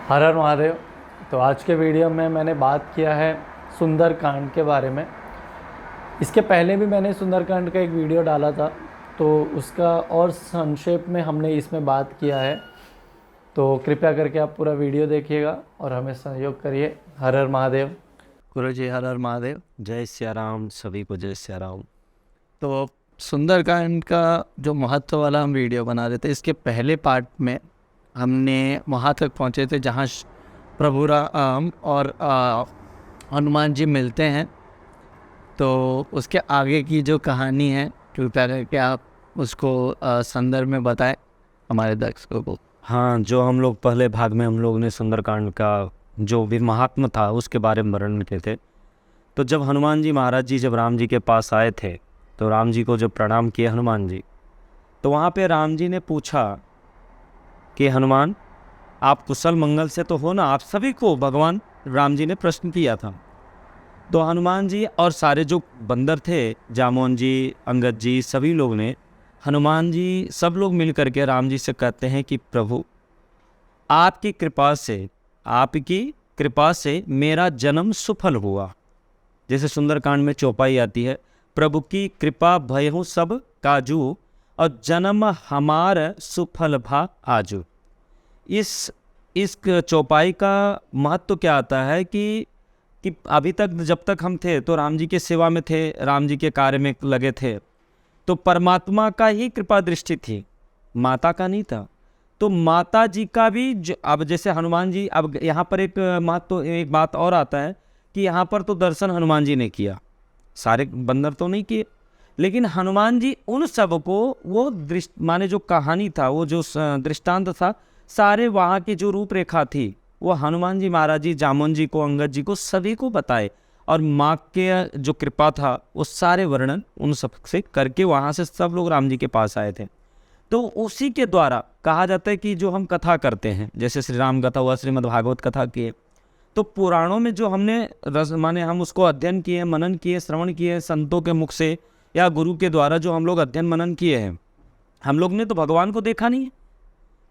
हर हर महादेव। तो आज के वीडियो में मैंने बात किया है सुंदरकांड के बारे में। इसके पहले भी मैंने सुंदरकांड का एक वीडियो डाला था, तो उसका और संक्षेप में हमने इसमें बात किया है। तो कृपया करके आप पूरा वीडियो देखिएगा और हमें सहयोग करिए। हर हर महादेव। गुरु जी हर हर महादेव। जय सिया राम, सभी को जय सिया राम। तो सुंदरकांड का जो महत्व वाला हम वीडियो बना रहे थे, इसके पहले पार्ट में हमने वहाँ तक पहुँचे थे जहाँ प्रभु राम और हनुमान जी मिलते हैं। तो उसके आगे की जो कहानी है, कृपया करके आप उसको संदर्भ में बताएं हमारे दर्शकों को। हाँ, जो हम लोग पहले भाग में हम लोग ने सुंदरकांड का जो भी महात्म था उसके बारे में वर्णन किए थे। तो जब हनुमान जी महाराज जी जब राम जी के पास आए थे, तो राम जी को जब प्रणाम किए हनुमान जी, तो वहाँ पे राम जी ने पूछा कि हनुमान, आप कुशल मंगल से तो हो ना? आप सभी को भगवान राम जी ने प्रश्न किया था। तो हनुमान जी और सारे जो बंदर थे, जामोन जी, अंगद जी, सभी लोग ने, हनुमान जी सब लोग मिल करके राम जी से कहते हैं कि प्रभु आपकी कृपा से मेरा जन्म सफल हुआ। जैसे सुंदरकांड में चौपाई आती है, प्रभु की कृपा भयहु सब काजू और जन्म हमार सुफल भा आजू। इस चौपाई का महत्व क्या आता है कि अभी तक जब तक हम थे तो राम जी के सेवा में थे, राम जी के कार्य में लगे थे, तो परमात्मा का ही कृपा दृष्टि थी, माता का नहीं था। तो माता जी का भी अब जैसे हनुमान जी, अब यहाँ पर एक बात और आता है कि यहाँ पर तो दर्शन हनुमान जी ने किया, सारे बंदर तो नहीं किए, लेकिन हनुमान जी उन सब को वो माने जो कहानी था, वो जो दृष्टांत था, सारे वहाँ की जो रूपरेखा थी, वो हनुमान जी महाराज जी जामुन जी को, अंगद जी को, सभी को बताए। और माँ के जो कृपा था वो सारे वर्णन उन सब से करके वहाँ से सब लोग राम जी के पास आए थे। तो उसी के द्वारा कहा जाता है कि जो हम कथा करते हैं, जैसे श्री राम कथा हुआ, श्रीमद् भागवत कथा किए, तो पुराणों में जो हमने माने हम उसको अध्ययन किए, मनन किए, श्रवण किए, संतों के मुख से या गुरु के द्वारा जो हम लोग अध्ययन मनन किए हैं, हम लोग ने तो भगवान को देखा नहीं है।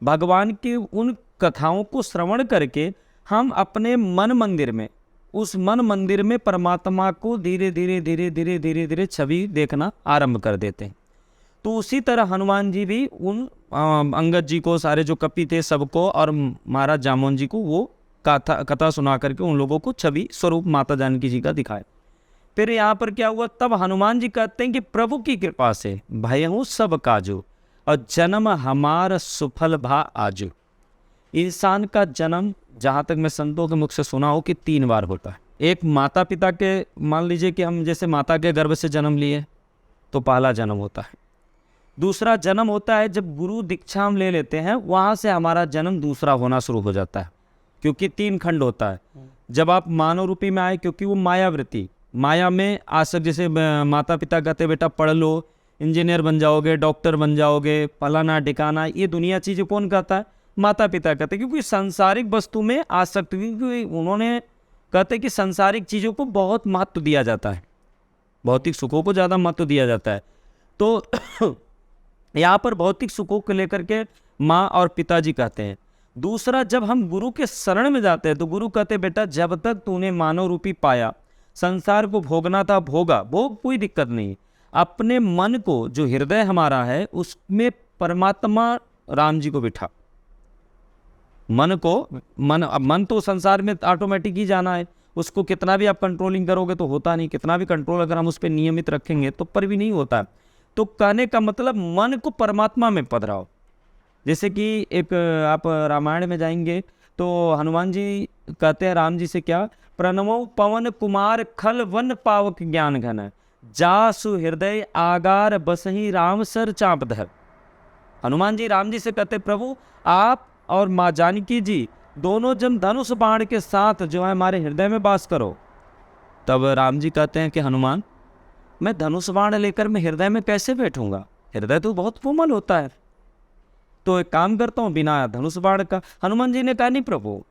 भगवान के उन कथाओं को श्रवण करके हम अपने मन मंदिर में, उस मन मंदिर में परमात्मा को धीरे धीरे धीरे धीरे धीरे धीरे छवि देखना आरंभ कर देते हैं। तो उसी तरह हनुमान जी भी उन अंगद जी को, सारे जो कपि थे सबको, और महाराज जामोन जी को वो कथा सुना करके उन लोगों को छवि स्वरूप माता जानकी जी का दिखाए। फिर यहाँ पर क्या हुआ, तब हनुमान जी कहते हैं कि प्रभु की कृपा से भयहु सब काजू और जन्म हमार सुफल भा आजू। इंसान का जन्म, जहाँ तक मैं संतों के मुख से सुना हो, कि 3 बार होता है। एक माता पिता के, मान लीजिए कि हम जैसे माता के गर्भ से जन्म लिए तो पहला जन्म होता है। दूसरा जन्म होता है जब गुरु दीक्षा हम ले लेते हैं, वहाँ से हमारा जन्म दूसरा होना शुरू हो जाता है, क्योंकि 3 खंड होता है। जब आप मानव रूपी में आए, क्योंकि वो मायावृत्ति, माया में आसक्त, जैसे माता पिता कहते बेटा पढ़ लो, इंजीनियर बन जाओगे, डॉक्टर बन जाओगे, फलाना टिकाना, ये दुनिया चीज़ें कौन कहता है? माता पिता कहते, क्योंकि सांसारिक वस्तु में आसक्त, क्योंकि उन्होंने कहते कि सांसारिक चीज़ों को बहुत महत्व दिया जाता है, भौतिक सुखों को ज़्यादा महत्व दिया जाता है। तो यहाँ पर भौतिक सुखों को लेकर के माँ और पिताजी कहते हैं। दूसरा, जब हम गुरु के शरण में जाते हैं तो गुरु कहते बेटा जब तक तूने मानव रूपी पाया, संसार को भोगना था भोगा, भोग, कोई दिक्कत नहीं। अपने मन को, जो हृदय हमारा है, उसमें परमात्मा राम जी को बिठा। मन तो संसार में ऑटोमेटिक ही जाना है, उसको कितना भी आप कंट्रोलिंग करोगे तो होता नहीं, कितना भी कंट्रोल अगर हम उस पर नियमित रखेंगे तो पर भी नहीं होता। तो कहने का मतलब मन को परमात्मा में पधराओ। जैसे कि एक आप रामायण में जाएंगे तो हनुमान जी कहते हैं राम जी से, क्या? प्रणमो पवन कुमार खल वन पावक ज्ञान घन, जासु हृदय आगार बसही राम सर चाप धर। हनुमान जी राम जी से कहते, प्रभु आप और माँ जानकी जी दोनों जन धनुष बाण के साथ जो है हमारे हृदय में वास करो। तब राम जी कहते हैं कि हनुमान, मैं धनुष बाण लेकर मैं हृदय में कैसे बैठूंगा? हृदय तो बहुत कोमल होता है, तो एक काम करता हूँ बिना धनुष बाण का। हनुमान जी ने कहा, नहीं प्रभु,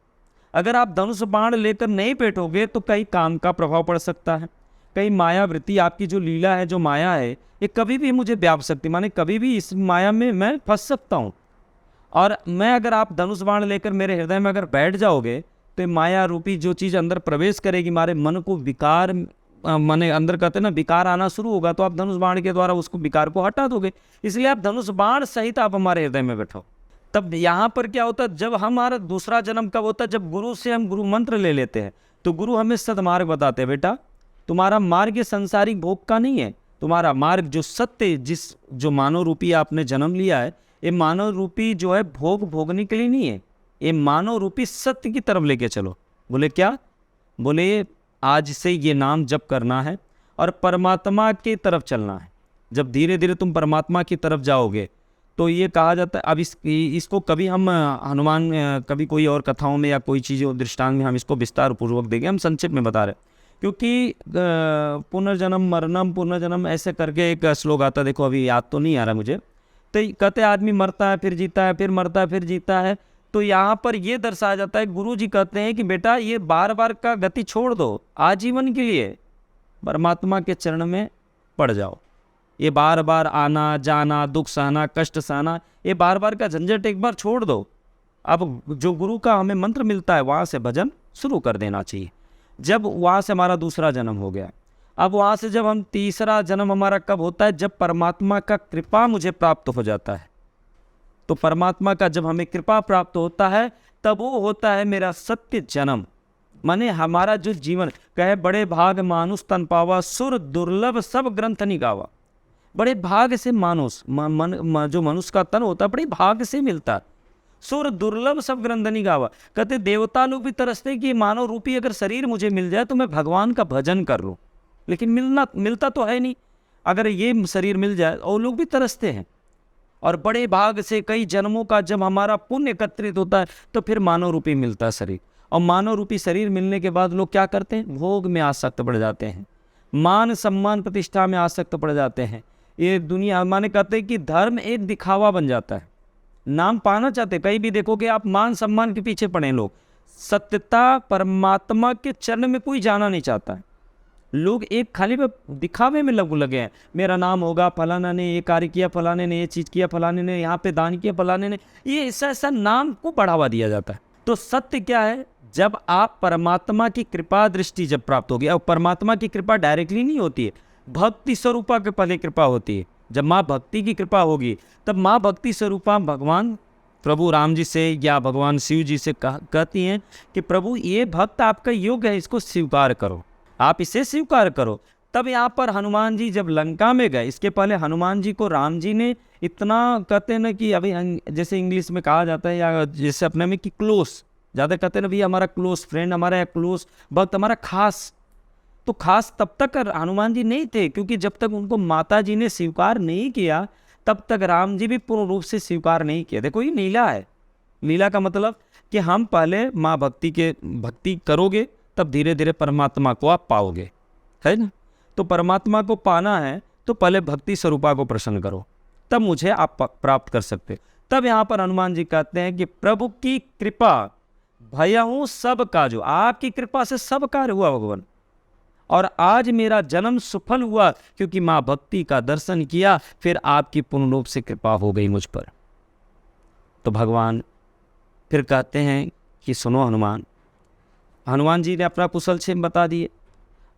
अगर आप धनुष बाण लेकर नहीं बैठोगे तो कहीं काम का प्रभाव पड़ सकता है, कहीं मायावृत्ति, आपकी जो लीला है, जो माया है, ये कभी भी मुझे व्याप सकती, माने कभी भी इस माया में मैं फंस सकता हूँ। और मैं अगर आप धनुष बाण लेकर मेरे हृदय में अगर बैठ जाओगे तो माया रूपी जो चीज़ अंदर प्रवेश करेगी, हमारे मन को विकार माने अंदर कहते हैं ना विकार आना शुरू होगा, तो आप धनुष बाण के द्वारा उसको विकार को हटा दोगे। इसलिए आप धनुष बाण सहित आप हमारे हृदय में बैठो। तब यहाँ पर क्या होता है, जब हमारा दूसरा जन्म कब होता है, जब गुरु से हम गुरु मंत्र ले लेते हैं तो गुरु हमें सदमार्ग बताते हैं, बेटा तुम्हारा मार्ग ये सांसारिक भोग का नहीं है, तुम्हारा मार्ग जो सत्य जो मानव रूपी आपने जन्म लिया है, ये मानव रूपी जो है भोग भोगने के लिए नहीं है, ये मानव रूपी सत्य की तरफ लेके चलो। बोले क्या? बोले आज से ये नाम जप करना है और परमात्मा की तरफ चलना है। जब धीरे धीरे तुम परमात्मा की तरफ जाओगे तो ये कहा जाता है, अब इसको कभी हम हनुमान कभी कोई और कथाओं में या कोई चीज़ों दृष्टांत में हम इसको विस्तार पूर्वक देंगे, हम संक्षिप्त में बता रहे हैं। क्योंकि पुनर्जन्म मरणम पुनर्जन्म ऐसे करके एक श्लोक आता, देखो अभी याद तो नहीं आ रहा मुझे, तो कहते आदमी मरता है फिर जीता है, फिर मरता है फिर जीता है। तो यहाँ पर ये दर्शाया जाता है, गुरु जी कहते हैं कि बेटा ये बार बार का गति छोड़ दो, आजीवन के लिए परमात्मा के चरण में पड़ जाओ। ये बार बार आना जाना, दुख सहना, कष्ट सहना, ये बार बार का झंझट एक बार छोड़ दो। अब जो गुरु का हमें मंत्र मिलता है वहाँ से भजन शुरू कर देना चाहिए। जब वहाँ से हमारा दूसरा जन्म हो गया, अब वहाँ से जब हम तीसरा जन्म हमारा कब होता है, जब परमात्मा का कृपा मुझे प्राप्त हो जाता है। तो परमात्मा का जब हमें कृपा प्राप्त होता है तब वो होता है मेरा सत्य जन्म। माने हमारा जो जीवन कहे, बड़े भाग मानुष तन पावा, सुर दुर्लभ सब ग्रंथ निगावा। बड़े भाग से मानुष जो मनुष्य का तन होता है बड़े भाग से मिलता है। सुर दुर्लभ सब ग्रंथ निगावा, कहते देवता लोग भी तरसते कि मानव रूपी अगर शरीर मुझे मिल जाए तो मैं भगवान का भजन कर लूँ, लेकिन मिलता तो है नहीं। अगर ये शरीर मिल जाए और लोग भी तरसते हैं। और बड़े भाग से कई जन्मों का जब हमारा पुण्य एकत्रित होता है तो फिर मानव रूपी मिलता है शरीर। और मानव रूपी शरीर मिलने के बाद लोग क्या करते हैं, भोग में आसक्त पड़ जाते हैं, मान सम्मान प्रतिष्ठा में आसक्त पड़ जाते हैं। ये दुनिया माने कहते हैं कि धर्म एक दिखावा बन जाता है, नाम पाना चाहते। कहीं भी देखोगे आप मान सम्मान के पीछे पड़े लोग, सत्यता परमात्मा के चरण में कोई जाना नहीं चाहता है। लोग एक खाली दिखावे में लगे हैं, मेरा नाम होगा, फलाना ने ये कार्य किया, फलाने ने ये चीज़ किया, फलाने ने यहाँ पे दान किया, फलाने ने ये ऐसा नाम को बढ़ावा दिया जाता है। तो सत्य क्या है, जब आप परमात्मा की कृपा दृष्टि जब प्राप्त होगी, अब परमात्मा की कृपा डायरेक्टली नहीं होती है, भक्ति स्वरूपा के पहले कृपा होती है। जब माँ भक्ति की कृपा होगी तब माँ भक्ति स्वरूपा भगवान प्रभु राम जी से या भगवान शिव जी से कहती हैं कि प्रभु ये भक्त आपका योग्य है, इसको स्वीकार करो, आप इसे स्वीकार करो। तब यहाँ पर हनुमान जी जब लंका में गए, इसके पहले हनुमान जी को राम जी ने इतना कहते हैं ना कि अभी जैसे इंग्लिश में कहा जाता है या जैसे अपने में कि क्लोज, ज़्यादा कहते हैं ना भैया हमारा क्लोज फ्रेंड, हमारा क्लोज भक्त, हमारा खास। तो खास तब तक हनुमान जी नहीं थे, क्योंकि जब तक उनको माता जी ने स्वीकार नहीं किया तब तक राम जी भी पूर्ण रूप से स्वीकार नहीं किया। देखो ये लीला है। लीला का मतलब कि हम पहले माँ भक्ति करोगे तब धीरे धीरे परमात्मा को आप पाओगे, है ना। तो परमात्मा को पाना है तो पहले भक्ति स्वरूपा को प्रसन्न करो, तब मुझे आप प्राप्त कर सकते। तब यहाँ पर हनुमान जी कहते हैं कि प्रभु की कृपा भयहूँ सब काजो, आपकी कृपा से सब कार्य हुआ भगवान, और आज मेरा जन्म सफल हुआ क्योंकि माँ भक्ति का दर्शन किया, फिर आपकी पूर्ण रूप से कृपा हो गई मुझ पर। तो भगवान फिर कहते हैं कि सुनो हनुमान जी ने अपना कुशल क्षेम बता दिए।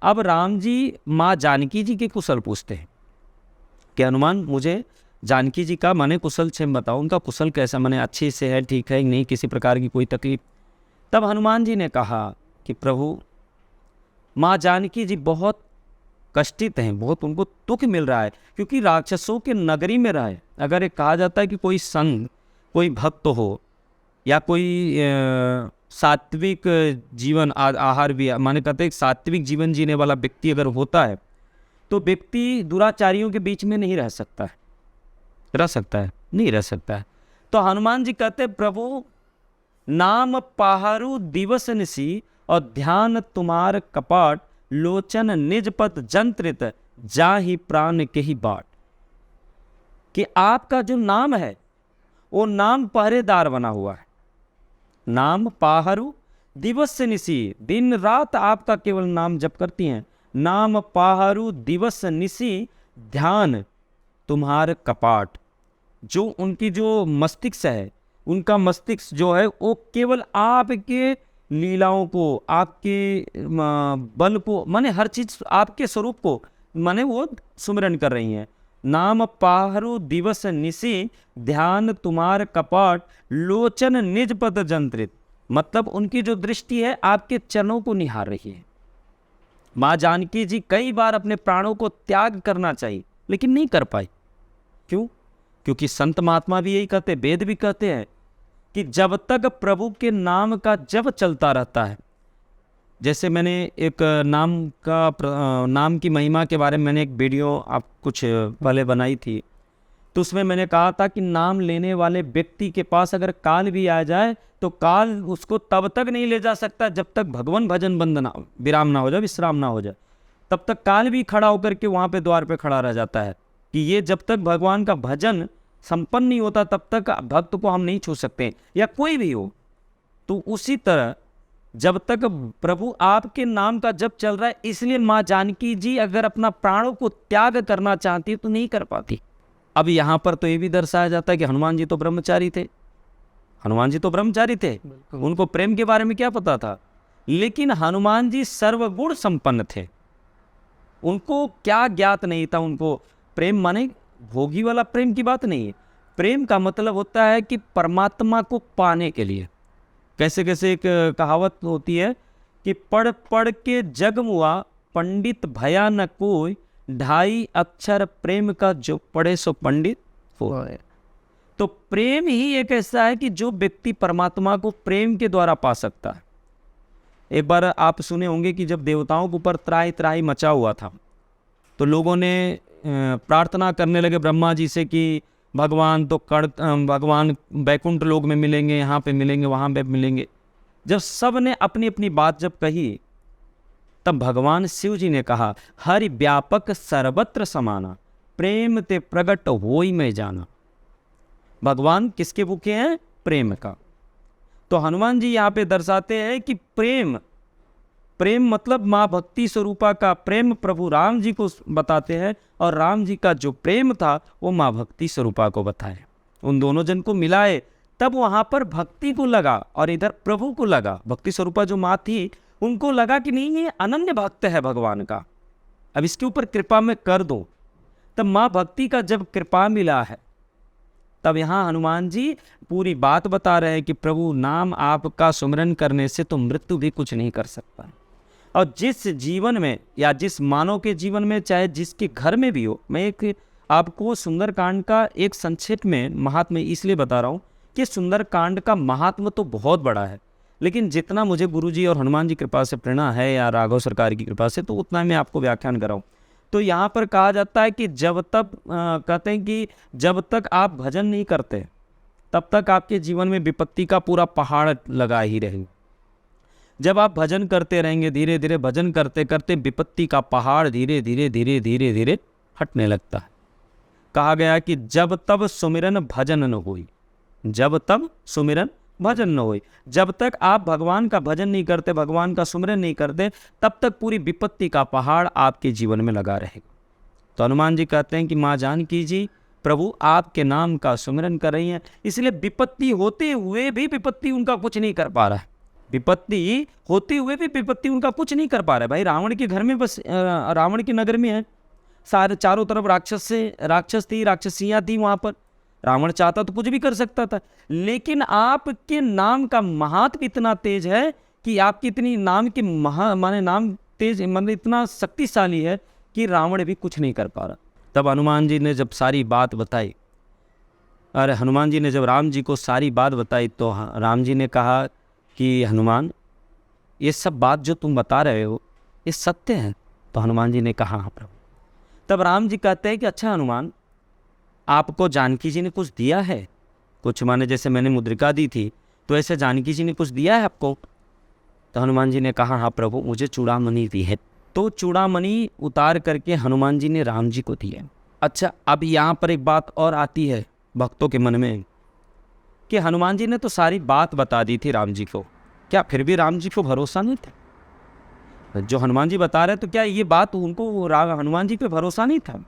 अब राम जी माँ जानकी जी के कुशल पूछते हैं कि हनुमान मुझे जानकी जी का माने कुशल क्षेम बताओ, उनका कुशल कैसा, माने अच्छे से है, ठीक है, नहीं किसी प्रकार की कोई तकलीफ। तब हनुमान जी ने कहा कि प्रभु माँ जानकी जी बहुत कष्टित हैं, बहुत उनको दुख मिल रहा है, क्योंकि राक्षसों के नगरी में रहे। अगर एक कहा जाता है कि कोई संत, कोई भक्त हो या कोई सात्विक जीवन आहार भी, माने कहते हैं सात्विक जीवन जीने वाला व्यक्ति अगर होता है तो व्यक्ति दुराचारियों के बीच में नहीं रह सकता है। रह सकता है? नहीं रह सकता है। तो हनुमान जी कहते प्रभु नाम पाहरू दिवस निसी और ध्यान तुम्हार कपाट, लोचन निज पद जंत्रित जाहि प्राण के ही बाट। कि आपका जो नाम है वो नाम पहरेदार बना हुआ है। नाम पाहरू दिवस निसी, दिन रात आपका केवल नाम जप करती हैं। नाम पाहरू दिवस निसी ध्यान तुम्हार कपाट, जो उनकी जो मस्तिष्क है उनका मस्तिष्क जो है वो केवल आपके लीलाओं को, आपके बल को, माने हर चीज आपके स्वरूप को माने वो सुमिरन कर रही हैं। नाम पाहरु दिवस निशी, ध्यान तुम्हार कपाट, लोचन निज पद जंत्रित। मतलब उनकी जो दृष्टि है आपके चरणों को निहार रही है। माँ जानकी जी कई बार अपने प्राणों को त्याग करना चाहिए लेकिन नहीं कर पाई। क्यों? क्योंकि संत महात्मा भी यही कहते, वेद भी कहते हैं कि जब तक प्रभु के नाम का जप चलता रहता है, जैसे मैंने एक नाम की महिमा के बारे में मैंने एक वीडियो आप कुछ पहले बनाई थी, तो उसमें मैंने कहा था कि नाम लेने वाले व्यक्ति के पास अगर काल भी आ जाए तो काल उसको तब तक नहीं ले जा सकता जब तक भगवान भजन बंद ना, विराम ना हो जाए, विश्राम ना हो जाए। तब तक काल भी खड़ा होकर के वहाँ पे द्वार पे खड़ा रह जाता है कि ये जब तक भगवान का भजन संपन्न नहीं होता तब तक भक्त को हम नहीं छू सकते, या कोई भी हो। तो उसी तरह जब तक प्रभु आपके नाम का जप चल रहा है, इसलिए माँ जानकी जी अगर अपना प्राणों को त्याग करना चाहती तो नहीं कर पाती। अब यहाँ पर तो ये भी दर्शाया जाता है कि हनुमान जी तो ब्रह्मचारी थे, हनुमान जी तो ब्रह्मचारी थे, उनको प्रेम के बारे में क्या पता था। लेकिन हनुमान जी सर्वगुण संपन्न थे, उनको क्या ज्ञात नहीं था। उनको प्रेम माने भोगी वाला प्रेम की बात नहीं है। प्रेम का मतलब होता है कि परमात्मा को पाने के लिए। कैसे कैसे एक कहावत होती है कि पढ़ पढ़ के जग मुआ, पंडित भया न कोई, 2.5 अक्षर प्रेम का जो पढ़े सो पंडित हो। तो प्रेम ही एक ऐसा है कि जो व्यक्ति परमात्मा को प्रेम के द्वारा पा सकता है। एक बार आप सुने होंगे कि जब देवताओं के ऊपर त्राही त्राही मचा हुआ था तो लोगों ने प्रार्थना करने लगे ब्रह्मा जी से कि भगवान तो भगवान बैकुंठ लोक में मिलेंगे, यहाँ पे मिलेंगे, वहाँ पे मिलेंगे। जब सब ने अपनी अपनी बात जब कही तब भगवान शिव जी ने कहा, हरि व्यापक सर्वत्र समाना, प्रेम ते प्रगट होई में जाना। भगवान किसके भूखे हैं? प्रेम का। तो हनुमान जी यहाँ पे दर्शाते हैं कि प्रेम मतलब माँ भक्ति स्वरूपा का प्रेम प्रभु राम जी को बताते हैं, और राम जी का जो प्रेम था वो माँ भक्ति स्वरूपा को बताए। उन दोनों जन को मिलाए तब वहाँ पर भक्ति को लगा और इधर प्रभु को लगा। भक्ति स्वरूपा जो माँ थी उनको लगा कि नहीं ये अनन्य भक्त है भगवान का, अब इसके ऊपर कृपा मैं कर दूं। तब माँ भक्ति का जब कृपा मिला है तब यहाँ हनुमान जी पूरी बात बता रहे हैं कि प्रभु नाम आपका सुमिरन करने से तो मृत्यु भी कुछ नहीं कर सकता। और जिस जीवन में या जिस मानव के जीवन में, चाहे जिसके घर में भी हो, मैं एक आपको सुंदरकांड का एक संक्षेप में महात्म्य इसलिए बता रहा हूँ कि सुंदरकांड का महात्म्य तो बहुत बड़ा है, लेकिन जितना मुझे गुरुजी और हनुमान जी कृपा से प्रेरणा है या राघव सरकार की कृपा से, तो उतना मैं आपको व्याख्यान कराऊँ। तो यहाँ पर कहा जाता है कि जब तक कहते हैं कि जब तक आप भजन नहीं करते तब तक आपके जीवन में विपत्ति का पूरा पहाड़ लगा ही रहेगा। जब आप भजन करते रहेंगे, धीरे धीरे भजन करते करते विपत्ति का पहाड़ धीरे धीरे धीरे धीरे धीरे हटने लगता है। कहा गया कि जब तब सुमिरन भजन न होई, जब तब सुमिरन भजन न होई। जब तक आप भगवान का भजन नहीं करते, भगवान का सुमिरन नहीं करते, तब तक पूरी विपत्ति का पहाड़ आपके जीवन में लगा रहेगा। तो हनुमान जी कहते हैं कि माँ जानकी जी प्रभु आपके नाम का सुमिरन कर रही हैं, इसलिए विपत्ति होते हुए भी विपत्ति उनका कुछ नहीं कर पा रहा है। विपत्ति होते हुए भी विपत्ति उनका कुछ नहीं कर पा रहा है। भाई रावण के घर में, बस रावण के नगर में है, सारे चारों तरफ राक्षस थी, राक्षसियाँ थी वहाँ पर। रावण चाहता तो कुछ भी कर सकता था, लेकिन आपके नाम का महात्म इतना तेज है कि आपकी इतनी नाम के माने नाम तेज मतलब इतना शक्तिशाली है कि रावण भी कुछ नहीं कर पा रहा। तब हनुमान जी ने जब सारी बात बताई, अरे हनुमान जी ने जब राम जी को सारी बात बताई तो राम जी ने कहा कि हनुमान ये सब बात जो तुम बता रहे हो ये सत्य है। तो हनुमान जी ने कहा हाँ प्रभु। तब राम जी कहते हैं कि अच्छा हनुमान, आपको जानकी जी ने कुछ दिया है? कुछ माने जैसे मैंने मुद्रिका दी थी तो ऐसे जानकी जी ने कुछ दिया है आपको? तो हनुमान जी ने कहा हाँ प्रभु, मुझे चूड़ामणि दी है। तो चूड़ामणि उतार करके हनुमान जी ने राम जी को दिया। अच्छा, अब यहाँ पर एक बात और आती है भक्तों के मन में कि हनुमान जी ने तो सारी बात बता दी थी राम जी को, क्या फिर भी राम जी को भरोसा नहीं था? जो हनुमान जी बता रहे तो क्या ये बात उनको हनुमान जी पे भरोसा नहीं था?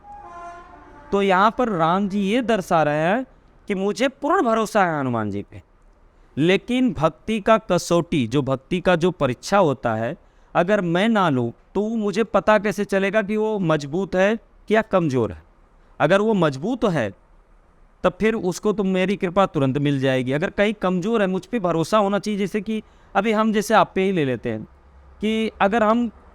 तो यहाँ पर राम जी ये दर्शा रहे हैं कि मुझे पूर्ण भरोसा है हनुमान जी पे, लेकिन भक्ति का कसौटी, जो भक्ति का जो परीक्षा होता है, अगर मैं ना लूँ तो मुझे पता कैसे चलेगा कि वो मजबूत है या कमज़ोर है। अगर वो मजबूत है तब फिर उसको तो मेरी कृपा तुरंत मिल जाएगी। अगर कहीं कमज़ोर है, मुझ पे भरोसा होना चाहिए। जैसे कि अभी हम जैसे आप पे ही ले लेते हैं कि अगर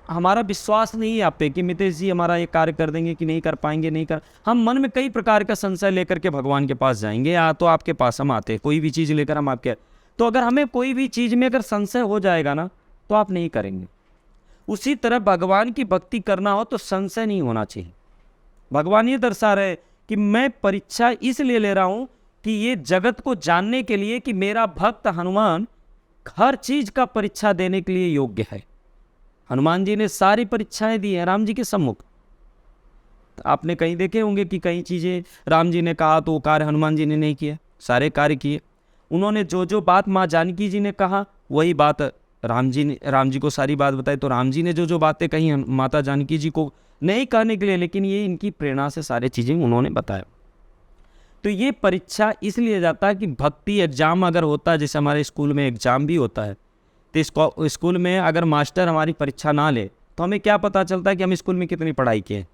हमारा विश्वास नहीं है आप पे कि मितेश जी हमारा ये कार्य कर देंगे कि नहीं कर पाएंगे, नहीं कर, हम मन में कई प्रकार का संशय लेकर के भगवान के पास जाएंगे, या तो आपके पास हम आते हैं, कोई भी चीज़ लेकर हम आपके, तो अगर हमें कोई भी चीज़ में अगर संशय हो जाएगा ना तो आप नहीं करेंगे। उसी तरह भगवान की भक्ति करना हो तो संशय नहीं होना चाहिए। भगवान ये दर्शा रहे कि मैं परीक्षा इसलिए ले रहा हूँ कि ये जगत को जानने के लिए कि मेरा भक्त हनुमान हर चीज़ का परीक्षा देने के लिए योग्य है। हनुमान जी ने सारी परीक्षाएं दी हैं राम जी के सम्मुख। आपने कहीं देखे होंगे कि कई चीज़ें राम जी ने कहा तो वो कार्य हनुमान जी ने नहीं किया, सारे कार्य किए। उन्होंने जो जो बात माँ जानकी जी ने कहा वही बात राम जी को सारी बात बताई। तो राम जी ने जो जो बातें कही माता जानकी जी को नहीं कहने के लिए, लेकिन ये इनकी प्रेरणा से सारी चीज़ें उन्होंने बताया। तो ये परीक्षा इसलिए जाता है कि भक्ति एग्ज़ाम अगर होता है, जैसे हमारे स्कूल में एग्ज़ाम भी होता है, तो स्कूल में अगर मास्टर हमारी परीक्षा ना ले तो हमें क्या पता चलता है कि हम स्कूल में कितनी पढ़ाई किए।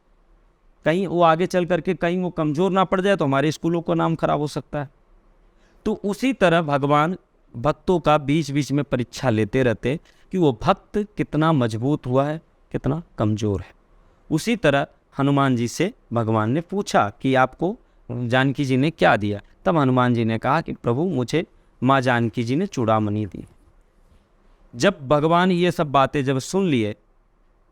कहीं वो आगे चल करके कहीं वो कमज़ोर ना पड़ जाए तो हमारे स्कूलों का नाम खराब हो सकता है। तो उसी तरह भगवान भक्तों का बीच बीच में परीक्षा लेते रहते कि वो भक्त कितना मजबूत हुआ है, कितना कमज़ोर है। उसी तरह हनुमान जी से भगवान ने पूछा कि आपको जानकी जी ने क्या दिया। तब हनुमान जी ने कहा कि प्रभु मुझे माँ जानकी जी ने चूड़ामणि दी। जब भगवान ये सब बातें जब सुन लिए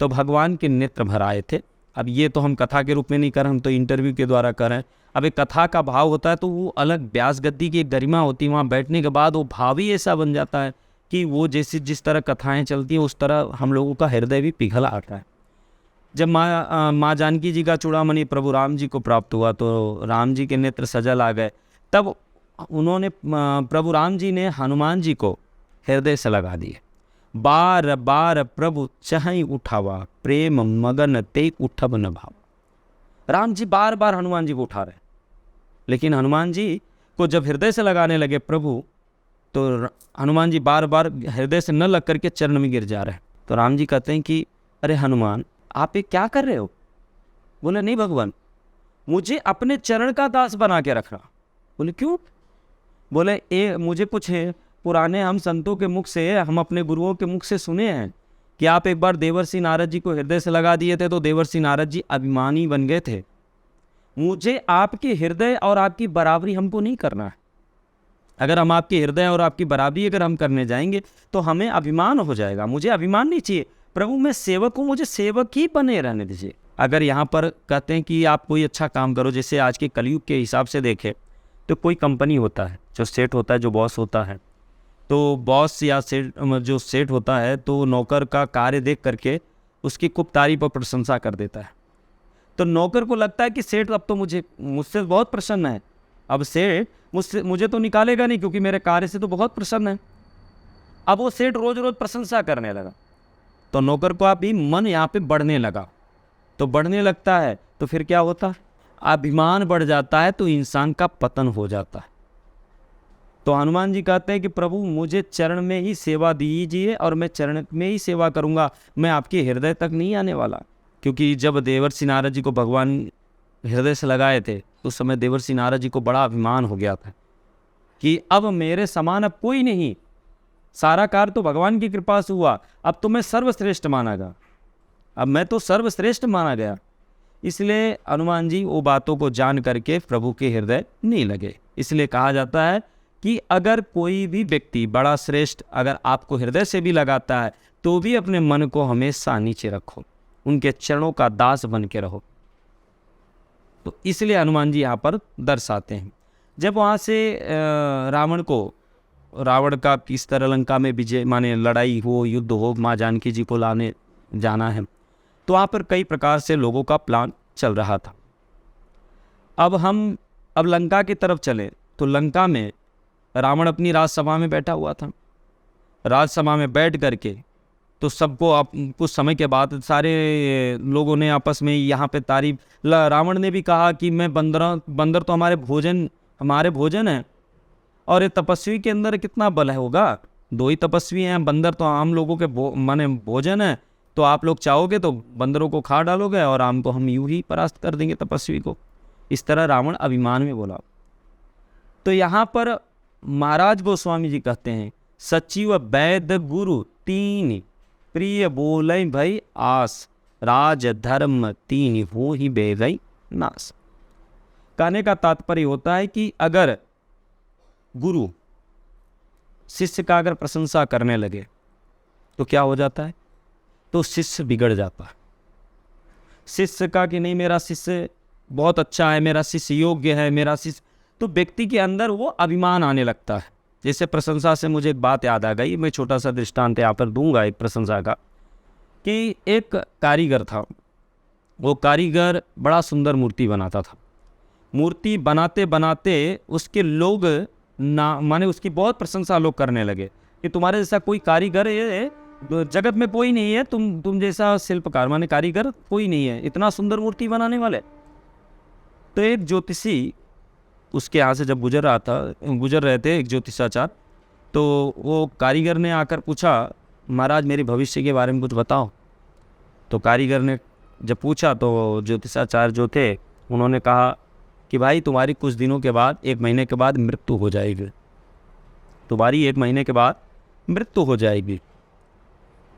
तो भगवान के नेत्र भर आए थे। अब ये तो हम कथा के रूप में नहीं कर रहे, हम तो इंटरव्यू के द्वारा कर रहे हैं। अब एक कथा का भाव होता है तो वो अलग व्यास गद्दी की एक गरिमा होती है, वहाँ बैठने के बाद वो भाव ही ऐसा बन जाता है कि वो जैसे जिस तरह कथाएं चलती हैं उस तरह हम लोगों का हृदय भी पिघल आता है। जब माँ जानकी जी का चूड़ामणि प्रभु राम जी को प्राप्त हुआ तो राम जी के नेत्र सजल आ गए। तब उन्होंने प्रभु राम जी ने हनुमान जी को हृदय से लगा दिए। बार बार प्रभु चहई उठावा, प्रेम मगन ते उठब न भाव। राम जी बार बार हनुमान जी को उठा रहे, लेकिन हनुमान जी को जब हृदय से लगाने लगे प्रभु, तो हनुमान जी बार बार हृदय से न लग करके चरण में गिर जा रहे हैं। तो राम जी कहते हैं कि अरे हनुमान आप ये क्या कर रहे हो? बोले नहीं भगवान, मुझे अपने चरण का दास बना के रखना। बोले क्यों? बोले मुझे कुछ पुराने हम संतों के मुख से, हम अपने गुरुओं के मुख से सुने हैं कि आप एक बार देवर्षि नारद जी को हृदय से लगा दिए थे तो देवर्षि नारद जी अभिमानी बन गए थे। मुझे आपके हृदय और आपकी बराबरी हमको नहीं करना है। अगर हम आपके हृदय और आपकी बराबरी अगर हम करने जाएंगे तो हमें अभिमान हो जाएगा। मुझे अभिमान नहीं चाहिए प्रभु, मैं सेवक हूँ, मुझे सेवक ही बने रहने दीजिए। अगर यहाँ पर कहते हैं कि आप कोई अच्छा काम करो, जैसे आज के कलयुग के हिसाब से देखें तो कोई कंपनी होता है, जो सेठ होता है, जो बॉस होता है, तो बॉस या जो सेठ होता है तो नौकर का कार्य देख करके उसकी खूब तारीफ और प्रशंसा कर देता है। तो नौकर को लगता है कि सेठ अब तो मुझसे बहुत प्रसन्न है, अब सेठ मुझे तो निकालेगा नहीं क्योंकि मेरे कार्य से तो बहुत प्रसन्न है। अब वो सेठ रोज रोज प्रशंसा करने लगा तो नौकर को आप भी मन यहाँ पे बढ़ने लगा। तो बढ़ने लगता है तो फिर क्या होता है? अभिमान बढ़ जाता है तो इंसान का पतन हो जाता है। तो हनुमान जी कहते हैं कि प्रभु मुझे चरण में ही सेवा दीजिए और मैं चरण में ही सेवा करूँगा, मैं आपके हृदय तक नहीं आने वाला। क्योंकि जब देवर्षि नारद जी को भगवान हृदय से लगाए थे उस समय देवर्षि नारद जी को बड़ा अभिमान हो गया था कि अब मेरे समान अब कोई नहीं, सारा कार्य तो भगवान की कृपा से हुआ, अब तो मैं सर्वश्रेष्ठ माना गया, अब मैं तो सर्वश्रेष्ठ माना गया। इसलिए हनुमान जी वो बातों को जान करके प्रभु के हृदय नहीं लगे। इसलिए कहा जाता है कि अगर कोई भी व्यक्ति बड़ा श्रेष्ठ अगर आपको हृदय से भी लगाता है तो भी अपने मन को हमेशा नीचे रखो, उनके चरणों का दास बन के रहो। तो इसलिए हनुमान जी यहाँ पर दर्शाते हैं। जब वहाँ से रावण का किस तरह लंका में विजय माने लड़ाई हो, युद्ध हो, माँ जानकी जी को लाने जाना है, तो वहाँ पर कई प्रकार से लोगों का प्लान चल रहा था। अब लंका की तरफ चले तो लंका में रावण अपनी राजसभा में बैठा हुआ था। राजसभा में बैठ करके तो सबको कुछ समय के बाद सारे लोगों ने आपस में यहाँ पे तारीफ, रावण ने भी कहा कि मैं बंदर तो हमारे भोजन हमारे भोजन हैं। और ये तपस्वी के अंदर कितना बल है होगा, 2 ही तपस्वी हैं, बंदर तो आम लोगों के माने भोजन है। तो आप लोग चाहोगे तो बंदरों को खा डालोगे और आम को हम यूं ही परास्त कर देंगे तपस्वी को। इस तरह रावण अभिमान में बोला। तो यहाँ पर महाराज गोस्वामी जी कहते हैं, सचिव वैद्य गुरु तीन प्रिय बोले भई आस, राज धर्म तीन हो ही बेगई नाश। कहने का तात्पर्य होता है कि अगर गुरु शिष्य का अगर प्रशंसा करने लगे तो क्या हो जाता है, तो शिष्य बिगड़ जाता है। शिष्य का कि नहीं मेरा शिष्य बहुत अच्छा है, मेरा शिष्य योग्य है, मेरा शिष्य, तो व्यक्ति के अंदर वो अभिमान आने लगता है। जैसे प्रशंसा से मुझे एक बात याद आ गई, मैं छोटा सा दृष्टांत यहाँ पर दूंगा एक प्रशंसा का, कि एक कारीगर था। वो कारीगर बड़ा सुंदर मूर्ति बनाता था। मूर्ति बनाते बनाते उसके लोग ना माने उसकी बहुत प्रशंसा लोग करने लगे कि तुम्हारे जैसा कोई कारीगर ये जगत में कोई नहीं है, तुम जैसा शिल्पकार माने कारीगर कोई नहीं है, इतना सुंदर मूर्ति बनाने वाले। तो एक ज्योतिषी उसके यहाँ से जब गुजर रहे थे एक ज्योतिषाचार्य, तो वो कारीगर ने आकर पूछा, महाराज मेरे भविष्य के बारे में कुछ बताओ। तो कारीगर ने जब पूछा तो ज्योतिषाचार्य जो थे उन्होंने कहा कि भाई तुम्हारी कुछ दिनों के बाद, 1 महीने के बाद मृत्यु हो जाएगी, तुम्हारी 1 महीने के बाद मृत्यु हो जाएगी।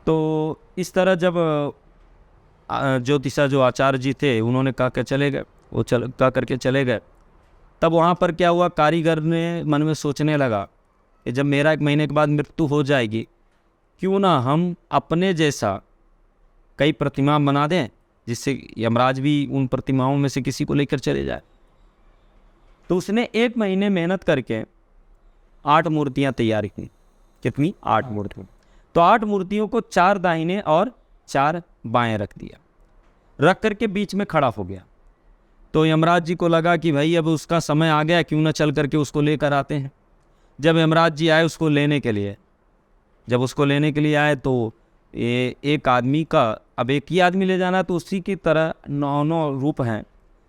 तो इस तरह जब ज्योतिषा जो आचार्य जी थे उन्होंने कहा कि चले गए, वो कह करके चले गए। तब वहाँ पर क्या हुआ, कारीगर ने मन में सोचने लगा कि जब मेरा 1 महीने के बाद मृत्यु हो जाएगी, क्यों ना हम अपने जैसा कई प्रतिमा बना दें जिससे यमराज भी उन प्रतिमाओं में से किसी को लेकर चले जाए। तो उसने 1 महीने मेहनत करके 8 मूर्तियाँ तैयार की। कितनी? 8 मूर्तियाँ। तो 8 मूर्तियों को 4 दाहिने और 4 बाएं रख दिया, रख करके बीच में खड़ा हो गया। तो यमराज जी को लगा कि भाई अब उसका समय आ गया, क्यों ना चल करके उसको लेकर आते हैं। जब यमराज जी आए उसको लेने के लिए, जब उसको लेने के लिए आए तो ये एक आदमी का, अब एक ही आदमी ले जाना तो उसी की तरह 9 रूप हैं,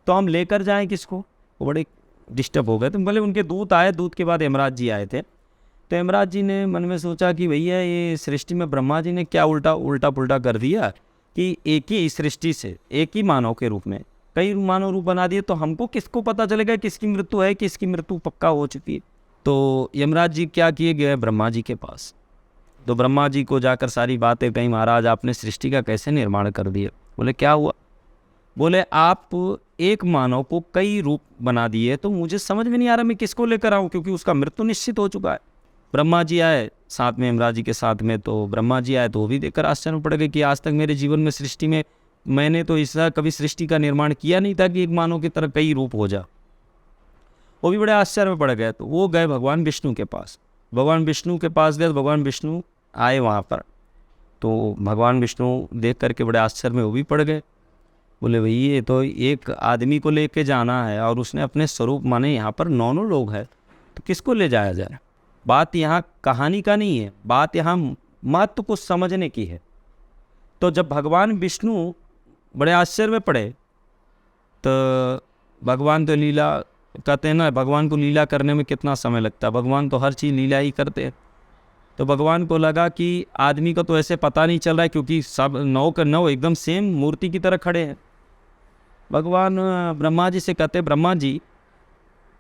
तो हम लेकर जाएं किसको, वो बड़े डिस्टर्ब हो गए। तो बोले उनके दूत आए, दूत के बाद यमराज जी आए थे। तो यमराज जी ने मन में सोचा कि भैया ये सृष्टि में ब्रह्मा जी ने क्या उल्टा पुल्टा कर दिया कि एक ही सृष्टि से एक ही मानव के रूप में कई मानव रूप बना दिए, तो हमको किसको पता चलेगा किसकी मृत्यु है, किसकी मृत्यु पक्का हो चुकी है। तो यमराज जी क्या किए गए, ब्रह्मा जी के पास। तो ब्रह्मा जी को जाकर सारी बातें कहीं, महाराज आपने सृष्टि का कैसे निर्माण कर दिया। बोले क्या हुआ, बोले आप एक मानव को कई रूप बना दिए, तो मुझे समझ में नहीं आ रहा मैं किसको लेकर आऊँ, क्योंकि उसका मृत्यु निश्चित हो चुका है। ब्रह्मा जी आए साथ में, यमराज जी के साथ में। तो ब्रह्मा जी आए तो वो भी देखकर आश्चर्य पड़ गए कि आज तक मेरे जीवन में सृष्टि में मैंने तो ऐसा कभी सृष्टि का निर्माण किया नहीं था कि एक मानव की तरह कई रूप हो जा। वो भी बड़े आश्चर्य में पड़ गए। तो वो गए भगवान विष्णु के पास। भगवान विष्णु के पास गए, भगवान विष्णु आए वहाँ पर। तो भगवान विष्णु देख करके बड़े आश्चर्य में वो भी पड़ गए। बोले भाई ये तो एक आदमी को लेके जाना है और उसने अपने स्वरूप माने यहाँ पर 9 लोग हैं, तो किसको ले जाया जाए। बात यहाँ कहानी का नहीं है, बात यहाँ महत्व को समझने की है। तो जब भगवान विष्णु बड़े आश्चर्य में पड़े, तो भगवान तो लीला कहते हैं ना, भगवान को लीला करने में कितना समय लगता है, भगवान तो हर चीज़ लीला ही करते हैं। तो भगवान को लगा कि आदमी को तो ऐसे पता नहीं चल रहा है, क्योंकि सब 9 के 9 एकदम सेम मूर्ति की तरह खड़े हैं। भगवान ब्रह्मा जी से कहते, ब्रह्मा जी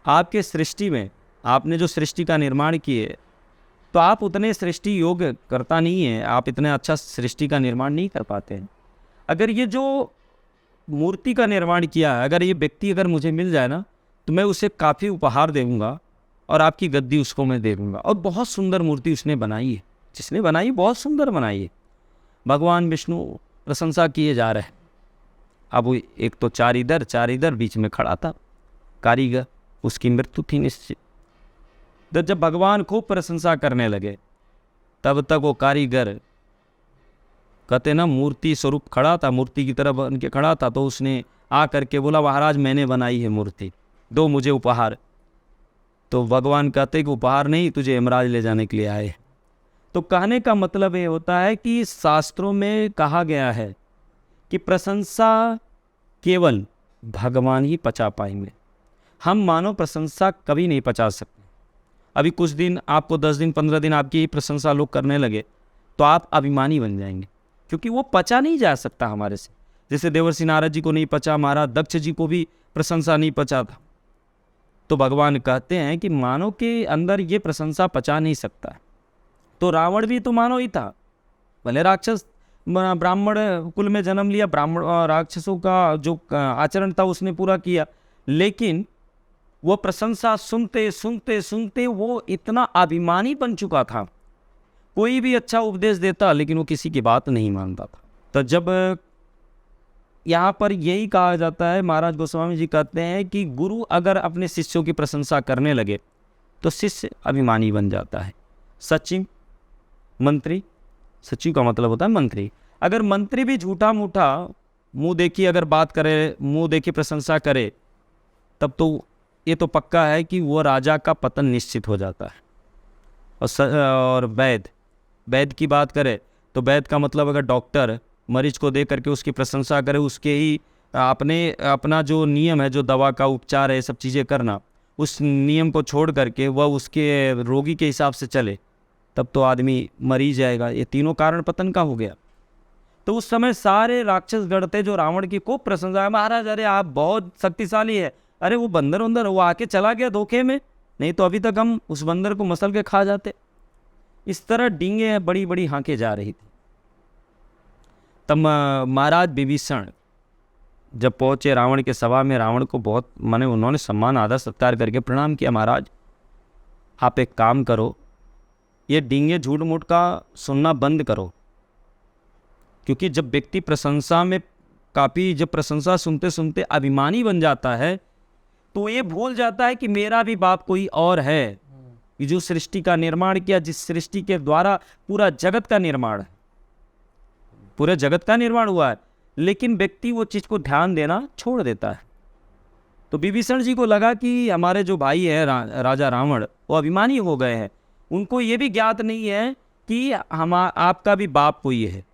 आपके सृष्टि में आपने जो सृष्टि का निर्माण किए, तो आप उतने सृष्टि योग्य करता नहीं है, आप इतने अच्छा सृष्टि का निर्माण नहीं कर पाते हैं। अगर ये जो मूर्ति का निर्माण किया है, अगर ये व्यक्ति अगर मुझे मिल जाए ना, तो मैं उसे काफ़ी उपहार दे दूँगा और आपकी गद्दी उसको मैं दे दूँगा। और बहुत सुंदर मूर्ति उसने बनाई है, जिसने बनाई बहुत सुंदर बनाई है। भगवान विष्णु प्रशंसा किए जा रहे हैं। अब वो एक तो चार इधर बीच में खड़ा था कारीगर, उसकी मृत्यु थी निश्चित। तो जब भगवान खूब प्रशंसा करने लगे, तब तक वो कारीगर कहते ना मूर्ति स्वरूप खड़ा था, मूर्ति की तरह बन के खड़ा था। तो उसने आ करके बोला, महाराज मैंने बनाई है मूर्ति, दो मुझे उपहार। तो भगवान कहते कि उपहार नहीं, तुझे यमराज ले जाने के लिए आए। तो कहने का मतलब ये होता है कि शास्त्रों में कहा गया है कि प्रशंसा केवल भगवान ही पचा पाएंगे। हम मानव प्रशंसा कभी नहीं पचा सकते। अभी कुछ दिन आपको 10 दिन 15 दिन आपकी प्रशंसा लोग करने लगे तो आप अभिमानी बन जाएंगे, क्योंकि वो पचा नहीं जा सकता हमारे से। जैसे देवर्षि नारद जी को नहीं पचा, महाराज दक्ष जी को भी प्रशंसा नहीं पचा था। तो भगवान कहते हैं कि मानव के अंदर ये प्रशंसा पचा नहीं सकता है। तो रावण भी तो मानव ही था, भले राक्षस ब्राह्मण कुल में जन्म लिया, ब्राह्मण राक्षसों का जो आचरण था उसने पूरा किया, लेकिन वो प्रशंसा सुनते सुनते सुनते वो इतना अभिमानी बन चुका था, कोई भी अच्छा उपदेश देता लेकिन वो किसी की बात नहीं मानता था। तो जब यहाँ पर यही कहा जाता है, महाराज गोस्वामी जी कहते हैं कि गुरु अगर अपने शिष्यों की प्रशंसा करने लगे तो शिष्य अभिमानी बन जाता है। सचिव मंत्री, सचिव का मतलब होता है मंत्री, अगर मंत्री भी झूठा मूठा मुंह देखी अगर बात करे, मुंह देखी प्रशंसा करे, तब तो ये तो पक्का है कि वो राजा का पतन निश्चित हो जाता है। और वैद्य की बात करें तो वैद्य का मतलब अगर डॉक्टर मरीज को देख करके उसकी प्रशंसा करे, उसके ही अपना जो नियम है, जो दवा का उपचार है, सब चीज़ें करना, उस नियम को छोड़ करके वह उसके रोगी के हिसाब से चले, तब तो आदमी मर ही जाएगा। ये तीनों कारण पतन का हो गया। तो उस समय सारे राक्षस गण थे जो रावण की खूब प्रशंसा है, महाराज अरे आप बहुत शक्तिशाली है, अरे वो बंदर वंदर वो आके चला गया धोखे में, नहीं तो अभी तक हम उस बंदर को मसल के खा जाते। इस तरह डींगे बड़ी बड़ी हाँके जा रही थी। तब महाराज विभीषण जब पहुँचे रावण के सभा में, रावण को बहुत माने उन्होंने सम्मान आदर सत्कार करके प्रणाम किया, महाराज आप एक काम करो, ये डींगे झूठ मूठ का सुनना बंद करो, क्योंकि जब व्यक्ति प्रशंसा में काफ़ी जब प्रशंसा सुनते सुनते अभिमानी बन जाता है तो ये भूल जाता है कि मेरा भी बाप कोई और है, कि जो सृष्टि का निर्माण किया, जिस सृष्टि के द्वारा पूरा जगत का निर्माण है, पूरे जगत का निर्माण हुआ है, लेकिन व्यक्ति वो चीज़ को ध्यान देना छोड़ देता है। तो विभीषण जी को लगा कि हमारे जो भाई है राजा रावण वो अभिमानी हो गए हैं, उनको ये भी ज्ञात नहीं है कि आपका भी बाप कोई है,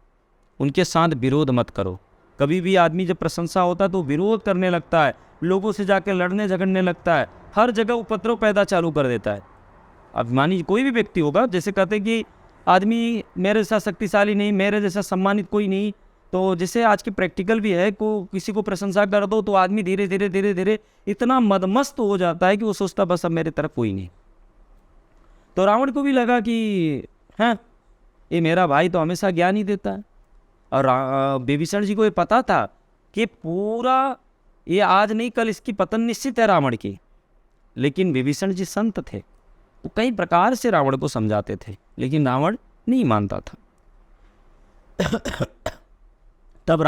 उनके साथ विरोध मत करो। कभी भी आदमी जब प्रशंसा होता है तो विरोध करने लगता है, लोगों से जाकर लड़ने झगड़ने लगता है, हर जगह उपद्रव पैदा चालू कर देता है। अभिमानी कोई भी व्यक्ति होगा, जैसे कहते हैं कि आदमी मेरे जैसा शक्तिशाली नहीं, मेरे जैसा सम्मानित कोई नहीं, तो जैसे आज के प्रैक्टिकल भी है, को किसी को प्रशंसा कर दो तो आदमी धीरे धीरे धीरे धीरे इतना मदमस्त हो जाता है कि वो सोचता बस अब मेरे तरफ कोई नहीं। तो रावण को भी लगा कि हाँ ये मेरा भाई तो हमेशा ज्ञान ही देता है, और विभीषण जी को ये पता था कि पूरा ये आज नहीं कल इसकी पतन निश्चित है रावण की, लेकिन विभीषण जी संत थे, वो कई प्रकार से रावण को समझाते थे, लेकिन रावण नहीं मानता था। तब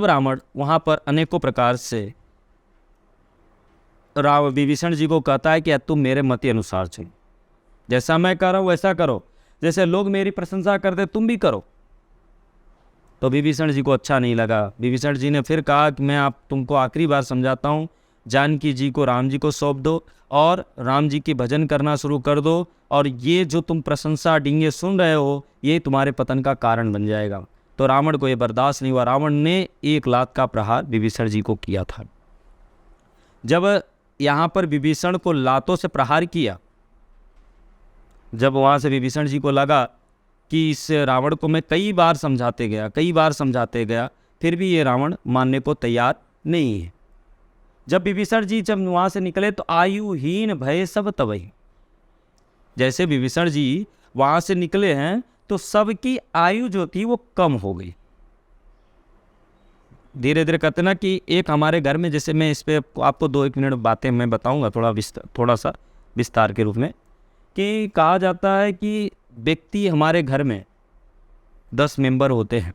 रावण वहाँ पर अनेकों प्रकार से विभीषण जी को कहता है कि तुम मेरे मति अनुसार चलो, जैसा मैं कर रहा हूँ वैसा करो, जैसे लोग मेरी प्रशंसा करते तुम भी करो। तो विभीषण जी को अच्छा नहीं लगा। विभीषण जी ने फिर कहा कि मैं तुमको आखिरी बार समझाता हूँ, जानकी जी को राम जी को सौंप दो और राम जी की भजन करना शुरू कर दो, और ये जो तुम प्रशंसा डींगे सुन रहे हो ये तुम्हारे पतन का कारण बन जाएगा। तो रावण को ये बर्दाश्त नहीं हुआ, रावण ने 1 लात का प्रहार विभीषण जी को किया था। जब यहाँ पर विभीषण को लातों से प्रहार किया, जब वहाँ से विभीषण जी को लगा कि इस रावण को मैं कई बार समझाते गया, फिर भी ये रावण मानने को तैयार नहीं है। जब विभीषण जी जब वहाँ से निकले तो आयुहीन भय सब तबही, जैसे विभीषण जी वहाँ से निकले हैं तो सबकी आयु जो थी वो कम हो गई। धीरे धीरे कहते ना कि एक हमारे घर में, जैसे मैं इस पे आपको 2-1 मिनट बातें मैं बताऊंगा थोड़ा सा विस्तार के रूप में, कि कहा जाता है कि व्यक्ति हमारे घर में 10 मेंबर होते हैं,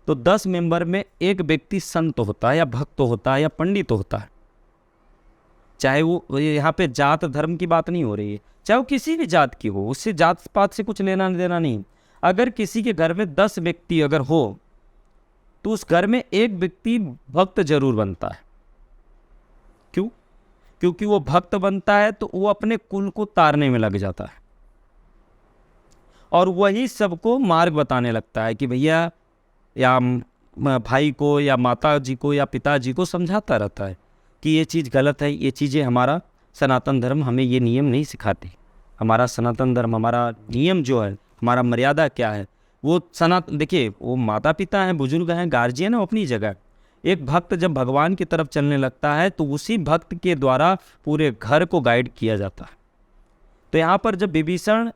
तो 10 मेंबर में एक व्यक्ति संत होता है या भक्त होता है या पंडित होता है, चाहे वो यहाँ पे जात धर्म की बात नहीं हो रही है, चाहे वो किसी भी जात की हो, उससे जात पात से कुछ लेना देना नहीं। अगर किसी के घर में 10 व्यक्ति अगर हो तो उस घर में एक व्यक्ति भक्त जरूर बनता है। क्यों? क्योंकि वो भक्त बनता है तो वो अपने कुल को तारने में लग जाता है और वही सबको मार्ग बताने लगता है कि भैया या भाई को या माता जी को या पिताजी को समझाता रहता है कि ये चीज़ गलत है, ये चीज़ें हमारा सनातन धर्म हमें ये नियम नहीं सिखाते। हमारा सनातन धर्म, हमारा नियम जो है, हमारा मर्यादा क्या है, वो सनातन, देखिए वो माता पिता हैं, बुजुर्ग हैं, गार्जियन है अपनी जगह। एक भक्त जब भगवान की तरफ चलने लगता है तो उसी भक्त के द्वारा पूरे घर को गाइड किया जाता है। तो यहाँ पर जब विभीषण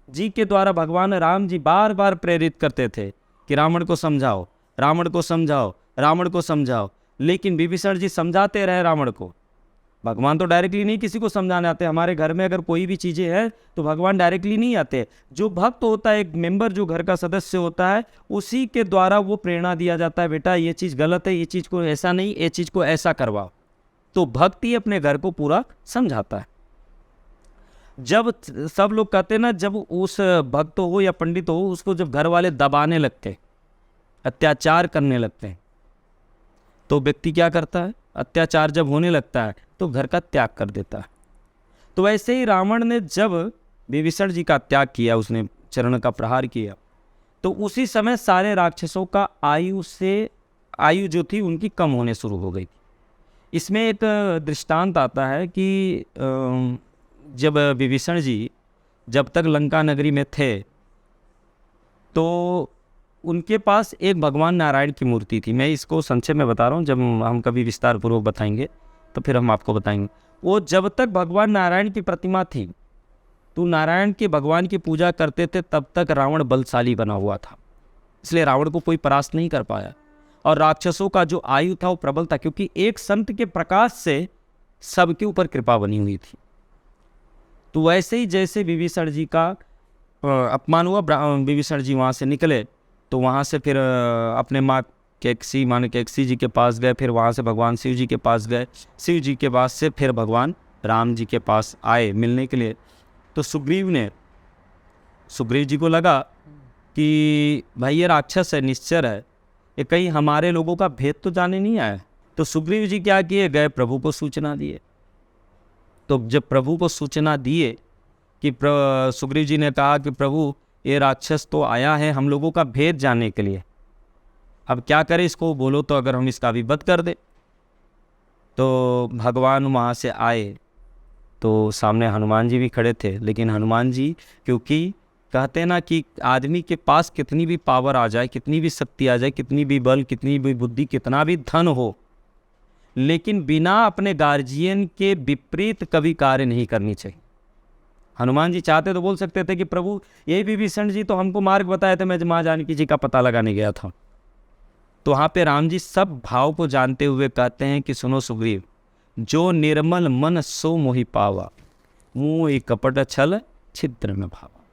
जी के द्वारा भगवान राम जी बार बार प्रेरित करते थे कि रावण को समझाओ, रावण को समझाओ, रावण को समझाओ, लेकिन विभीषण जी समझाते रहे रावण को। भगवान तो डायरेक्टली नहीं किसी को समझाने आते। हमारे घर में अगर कोई भी चीज़ें हैं तो भगवान डायरेक्टली नहीं आते। जो भक्त होता है, एक मेंबर जो घर का सदस्य होता है, उसी के द्वारा वो प्रेरणा दिया जाता है, बेटा ये चीज़ गलत है, ये चीज़ को ऐसा नहीं, ये चीज़ को ऐसा करवाओ। तो भक्त ही अपने घर को पूरा समझाता है। जब सब लोग कहते हैं ना, जब उस भक्त हो या पंडित हो, उसको जब घर वाले दबाने लगते, अत्याचार करने लगते हैं, तो व्यक्ति क्या करता है? अत्याचार जब होने लगता है तो घर का त्याग कर देता है। तो वैसे ही रावण ने जब विभीषण जी का त्याग किया, उसने चरण का प्रहार किया, तो उसी समय सारे राक्षसों का आयु जो थी उनकी कम होने शुरू हो गई थी। इसमें एक दृष्टांत आता है कि जब विभीषण जी जब तक लंका नगरी में थे तो उनके पास एक भगवान नारायण की मूर्ति थी। मैं इसको संक्षेप में बता रहा हूँ, जब हम कभी विस्तार पूर्वक बताएंगे तो फिर हम आपको बताएंगे। वो जब तक भगवान नारायण की प्रतिमा थी तो नारायण के भगवान की पूजा करते थे, तब तक रावण बलशाली बना हुआ था, इसलिए रावण को कोई परास्त नहीं कर पाया। और राक्षसों का जो आयु था वो प्रबल था, क्योंकि एक संत के प्रकाश से सबके ऊपर कृपा बनी हुई थी। तो वैसे ही जैसे विभीषण जी का अपमान हुआ, विभीषण जी वहाँ से निकले, तो वहाँ से फिर अपने माँ कैकसी जी के पास गए, फिर वहाँ से भगवान शिव जी के पास गए, शिव जी के पास से फिर भगवान राम जी के पास आए मिलने के लिए। तो सुग्रीव जी को लगा कि भाई ये राक्षस है, निश्चर है, ये कहीं हमारे लोगों का भेद तो जाने नहीं आया। तो सुग्रीव जी क्या किए, गए प्रभु को सूचना दिए। तो जब प्रभु को सूचना दिए कि सुग्रीव जी ने कहा कि प्रभु ये राक्षस तो आया है हम लोगों का भेद जानने के लिए, अब क्या करें, इसको बोलो तो अगर हम इसका भी वध कर दे। तो भगवान वहाँ से आए तो सामने हनुमान जी भी खड़े थे, लेकिन हनुमान जी, क्योंकि कहते हैं ना कि आदमी के पास कितनी भी पावर आ जाए, कितनी भी शक्ति आ जाए, कितनी भी बल, कितनी भी बुद्धि, कितना भी धन हो, लेकिन बिना अपने गार्जियन के विपरीत कभी कार्य नहीं करनी चाहिए। हनुमान जी चाहते तो बोल सकते थे कि प्रभु यही विभीषण जी तो हमको मार्ग बताए थे, मैं माँ जानकी जी का पता लगाने गया था। तो वहाँ पे राम जी सब भाव को जानते हुए कहते हैं कि सुनो सुग्रीव, जो निर्मल मन सो मोहि पावा, मोहि कपट छल छिद्र में भावा।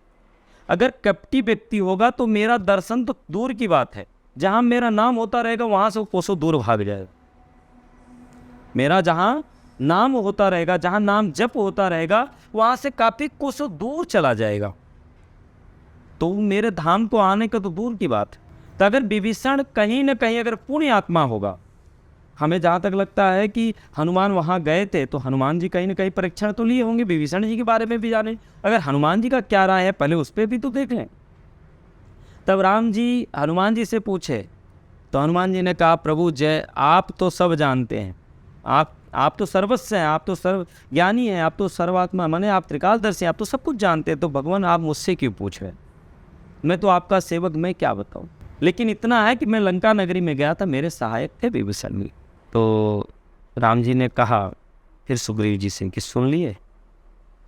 अगर कपटी व्यक्ति होगा तो मेरा दर्शन तो दूर की बात है, जहाँ मेरा नाम होता रहेगा वहाँ से वो कोसों दूर भाग जाएगा। मेरा जहाँ नाम होता रहेगा, जहाँ नाम जप होता रहेगा, वहाँ से काफ़ी कोसों दूर चला जाएगा। तो मेरे धाम को आने का तो दूर की बात है। तो अगर विभीषण कहीं ना कहीं अगर पुण्य आत्मा होगा, हमें जहाँ तक लगता है कि हनुमान वहाँ गए थे तो हनुमान जी कहीं ना कहीं परीक्षण तो लिए होंगे, विभीषण जी के बारे में भी जाने। अगर हनुमान जी का क्या राय है पहले उस पर भी तो देख लें। तब राम जी हनुमान जी से पूछे तो हनुमान जी ने कहा, प्रभु जय, आप तो सब जानते हैं, आप तो सर्वस्व हैं, आप तो सर्व ज्ञानी हैं, आप तो सर्वात्मा माने आप त्रिकालदर्शी हैं, आप तो सब कुछ जानते हैं, तो भगवान आप मुझसे क्यों पूछ रहे हैं? मैं तो आपका सेवक, मैं क्या बताऊं। लेकिन इतना है कि मैं लंका नगरी में गया था, मेरे सहायक थे विभीषण जी। तो राम जी ने कहा फिर सुग्रीव जी से कि सुन लिए,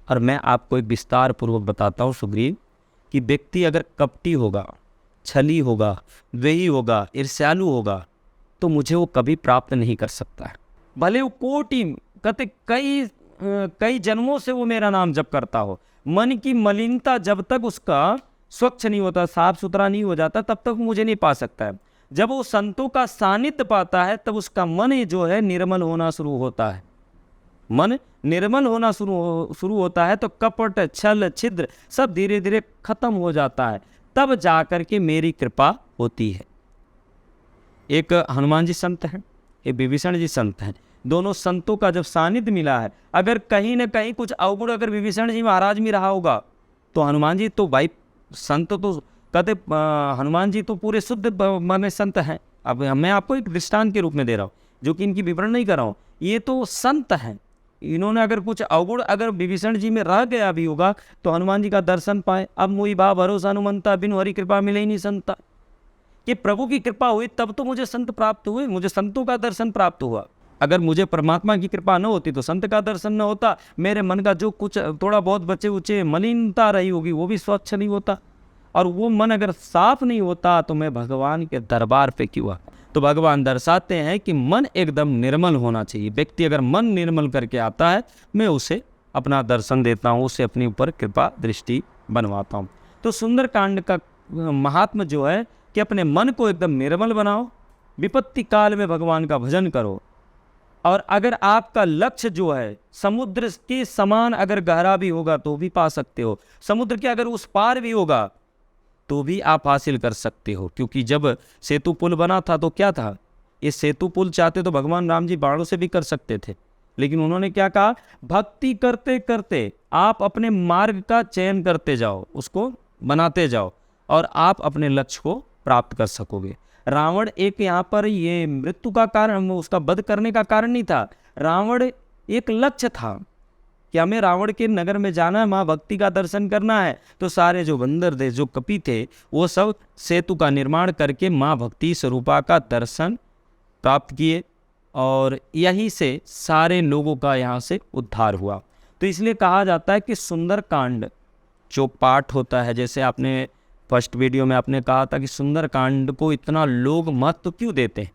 और मैं आपको एक विस्तार पूर्वक बताता हूँ सुग्रीव, कि व्यक्ति अगर कपटी होगा, छली होगा, द्वेही होगा, ईर्ष्यालु होगा, तो मुझे वो कभी प्राप्त नहीं कर सकता है। भले वो कोटि कहते कई जन्मों से वो मेरा नाम जप करता हो, मन की मलिनता जब तक उसका स्वच्छ नहीं होता, साफ सुथरा नहीं हो जाता, तब तक मुझे नहीं पा सकता है। जब वो संतों का सानिध्य पाता है तब उसका मन जो है निर्मल होना शुरू होता है। मन निर्मल होना शुरू होता है तो कपट, छल, छिद्र सब धीरे धीरे खत्म हो जाता है, तब जाकर के मेरी कृपा होती है। एक हनुमान जी संत हैं, एक विभीषण जी संत हैं, दोनों संतों का जब सानिध्य मिला है, अगर कहीं ना कहीं कुछ अवगुण अगर विभीषण जी महाराज में रहा होगा तो हनुमान जी तो भाई संत तो कहते, हनुमान जी तो पूरे शुद्ध माने संत हैं, अब मैं आपको एक दृष्टांत के रूप में दे रहा हूँ, जो कि इनकी विवरण नहीं कर रहा हूँ। ये तो संत हैं, इन्होंने अगर कुछ अवगुण अगर विभीषण जी में रह गया भी होगा तो हनुमान जी का दर्शन पाए। अब मुई बा भरोसा हनुमंता, बिनु हरि कृपा मिले ही नहीं संता। कि प्रभु की कृपा हुई तब तो मुझे संत प्राप्त हुए, मुझे संतों का दर्शन प्राप्त हुआ। अगर मुझे परमात्मा की कृपा न होती तो संत का दर्शन न होता, मेरे मन का जो कुछ थोड़ा बहुत बचे उचे मलिनता रही होगी वो भी स्वच्छ नहीं होता, और वो मन अगर साफ नहीं होता तो मैं भगवान के दरबार पे क्यों आ। तो भगवान दर्शाते हैं कि मन एकदम निर्मल होना चाहिए। व्यक्ति अगर मन निर्मल करके आता है, मैं उसे अपना दर्शन देता हूँ, उसे अपने ऊपर कृपा दृष्टि बनवाता हूँ। तो सुंदरकांड का महात्म जो है कि अपने मन को एकदम निर्मल बनाओ, विपत्ति काल में भगवान का भजन करो, और अगर आपका लक्ष्य जो है समुद्र के समान अगर गहरा भी होगा तो भी पा सकते हो, समुद्र के अगर उस पार भी होगा तो भी आप हासिल कर सकते हो। क्योंकि जब सेतु पुल बना था तो क्या था, ये सेतु पुल चाहते तो भगवान राम जी बाणों से भी कर सकते थे, लेकिन उन्होंने क्या कहा, भक्ति करते करते आप अपने मार्ग का चयन करते जाओ, उसको बनाते जाओ, और आप अपने लक्ष्य को प्राप्त कर सकोगे। रावण एक यहाँ पर ये मृत्यु का कारण, उसका वध करने का कारण नहीं था, रावण एक लक्ष्य था कि हमें रावण के नगर में जाना है, माँ भक्ति का दर्शन करना है। तो सारे जो बंदर थे, जो कपि थे, वो सब सेतु का निर्माण करके माँ भक्ति स्वरूपा का दर्शन प्राप्त किए, और यहीं से सारे लोगों का यहाँ से उद्धार हुआ। तो इसलिए कहा जाता है कि सुंदरकांड जो पाठ होता है, जैसे आपने फर्स्ट वीडियो में आपने कहा था कि सुंदरकांड को इतना लोग महत्व क्यों देते हैं,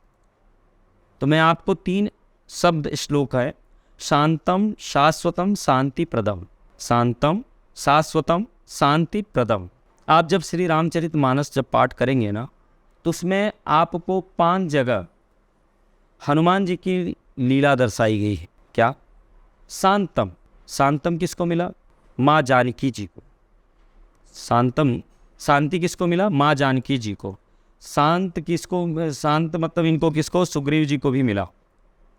तो मैं आपको 3 शब्द श्लोक है, शांतम शाश्वतम शांति प्रदम, शांतम शाश्वतम शांति प्रदम। आप जब श्री रामचरितमानस जब पाठ करेंगे ना, तो उसमें आपको 5 जगह हनुमान जी की लीला दर्शाई गई है। क्या? शांतम, शांतम किसको मिला? माँ जानकी जी को। शांतम, शांति किसको मिला? माँ जानकी जी को। शांत किसको? शांत मतलब इनको किसको? सुग्रीव जी को भी मिला।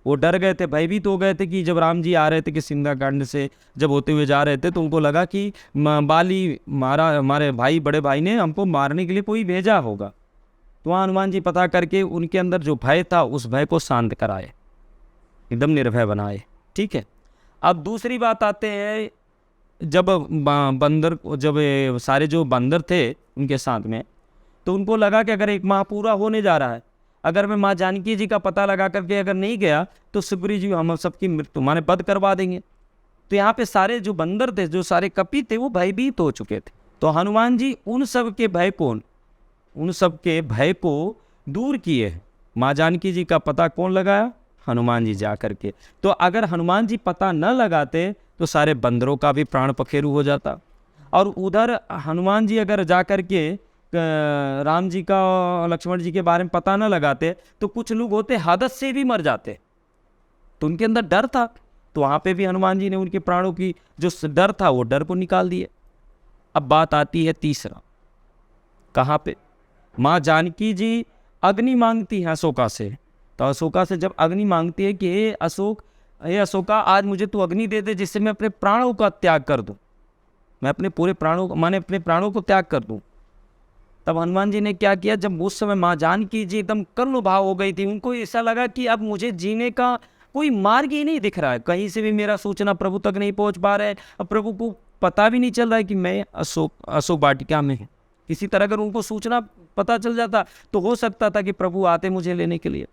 वो डर गए थे, भयभीत हो गए थे कि जब राम जी आ रहे थे कि सुंदरकांड से जब होते हुए जा रहे थे, तो उनको लगा कि बाली हमारे भाई, बड़े भाई ने हमको मारने के लिए कोई भेजा होगा। तो वहाँ हनुमान जी पता करके उनके अंदर जो भय था उस भय को शांत कराए, एकदम निर्भय बनाए। ठीक है। अब दूसरी बात आते हैं, जब बंदर, जब सारे जो बंदर थे उनके साथ में, तो उनको लगा कि अगर एक माह पूरा होने जा रहा है, अगर मैं माँ जानकी जी का पता लगा करके अगर नहीं गया तो सुग्रीव जी हम सबकी मृत्यु माने वध करवा देंगे। तो यहाँ पे सारे जो बंदर थे, जो सारे कपि थे, वो भयभीत हो चुके थे। तो हनुमान जी उन सब के भय को, उन सब के भय को दूर किए। माँ जानकी जी का पता कौन लगाया? हनुमान जी जा करके। तो अगर हनुमान जी पता न लगाते तो सारे बंदरों का भी प्राण पखेरु हो जाता, और उधर हनुमान जी अगर जा करके राम जी का और लक्ष्मण जी के बारे में पता न लगाते तो कुछ लोग होते हादस से भी मर जाते। तो उनके अंदर डर था, तो वहाँ पे भी हनुमान जी ने उनके प्राणों की जो डर था वो डर को निकाल दिए। अब बात आती है तीसरा, कहाँ पे? माँ जानकी जी अग्नि मांगती हैं अशोका से। तो अशोका से जब अग्नि मांगती है कि हे अशोका, आज मुझे तू अग्नि दे दे जिससे मैं अपने प्राणों का त्याग कर दूं, मैं अपने पूरे प्राणों को, माने अपने प्राणों को त्याग कर दूं। तब हनुमान जी ने क्या किया? जब उस समय माँ जानकी जी एकदम करुण भाव हो गई थी, उनको ऐसा लगा कि अब मुझे जीने का कोई मार्ग ही नहीं दिख रहा है, कहीं से भी मेरा सूचना प्रभु तक नहीं पहुंच पा रहा है, अब प्रभु को पता भी नहीं चल रहा है कि मैं अशोक वाटिका में हूँ। किसी तरह अगर उनको सूचना पता चल जाता तो हो सकता था कि प्रभु आते मुझे लेने के लिए।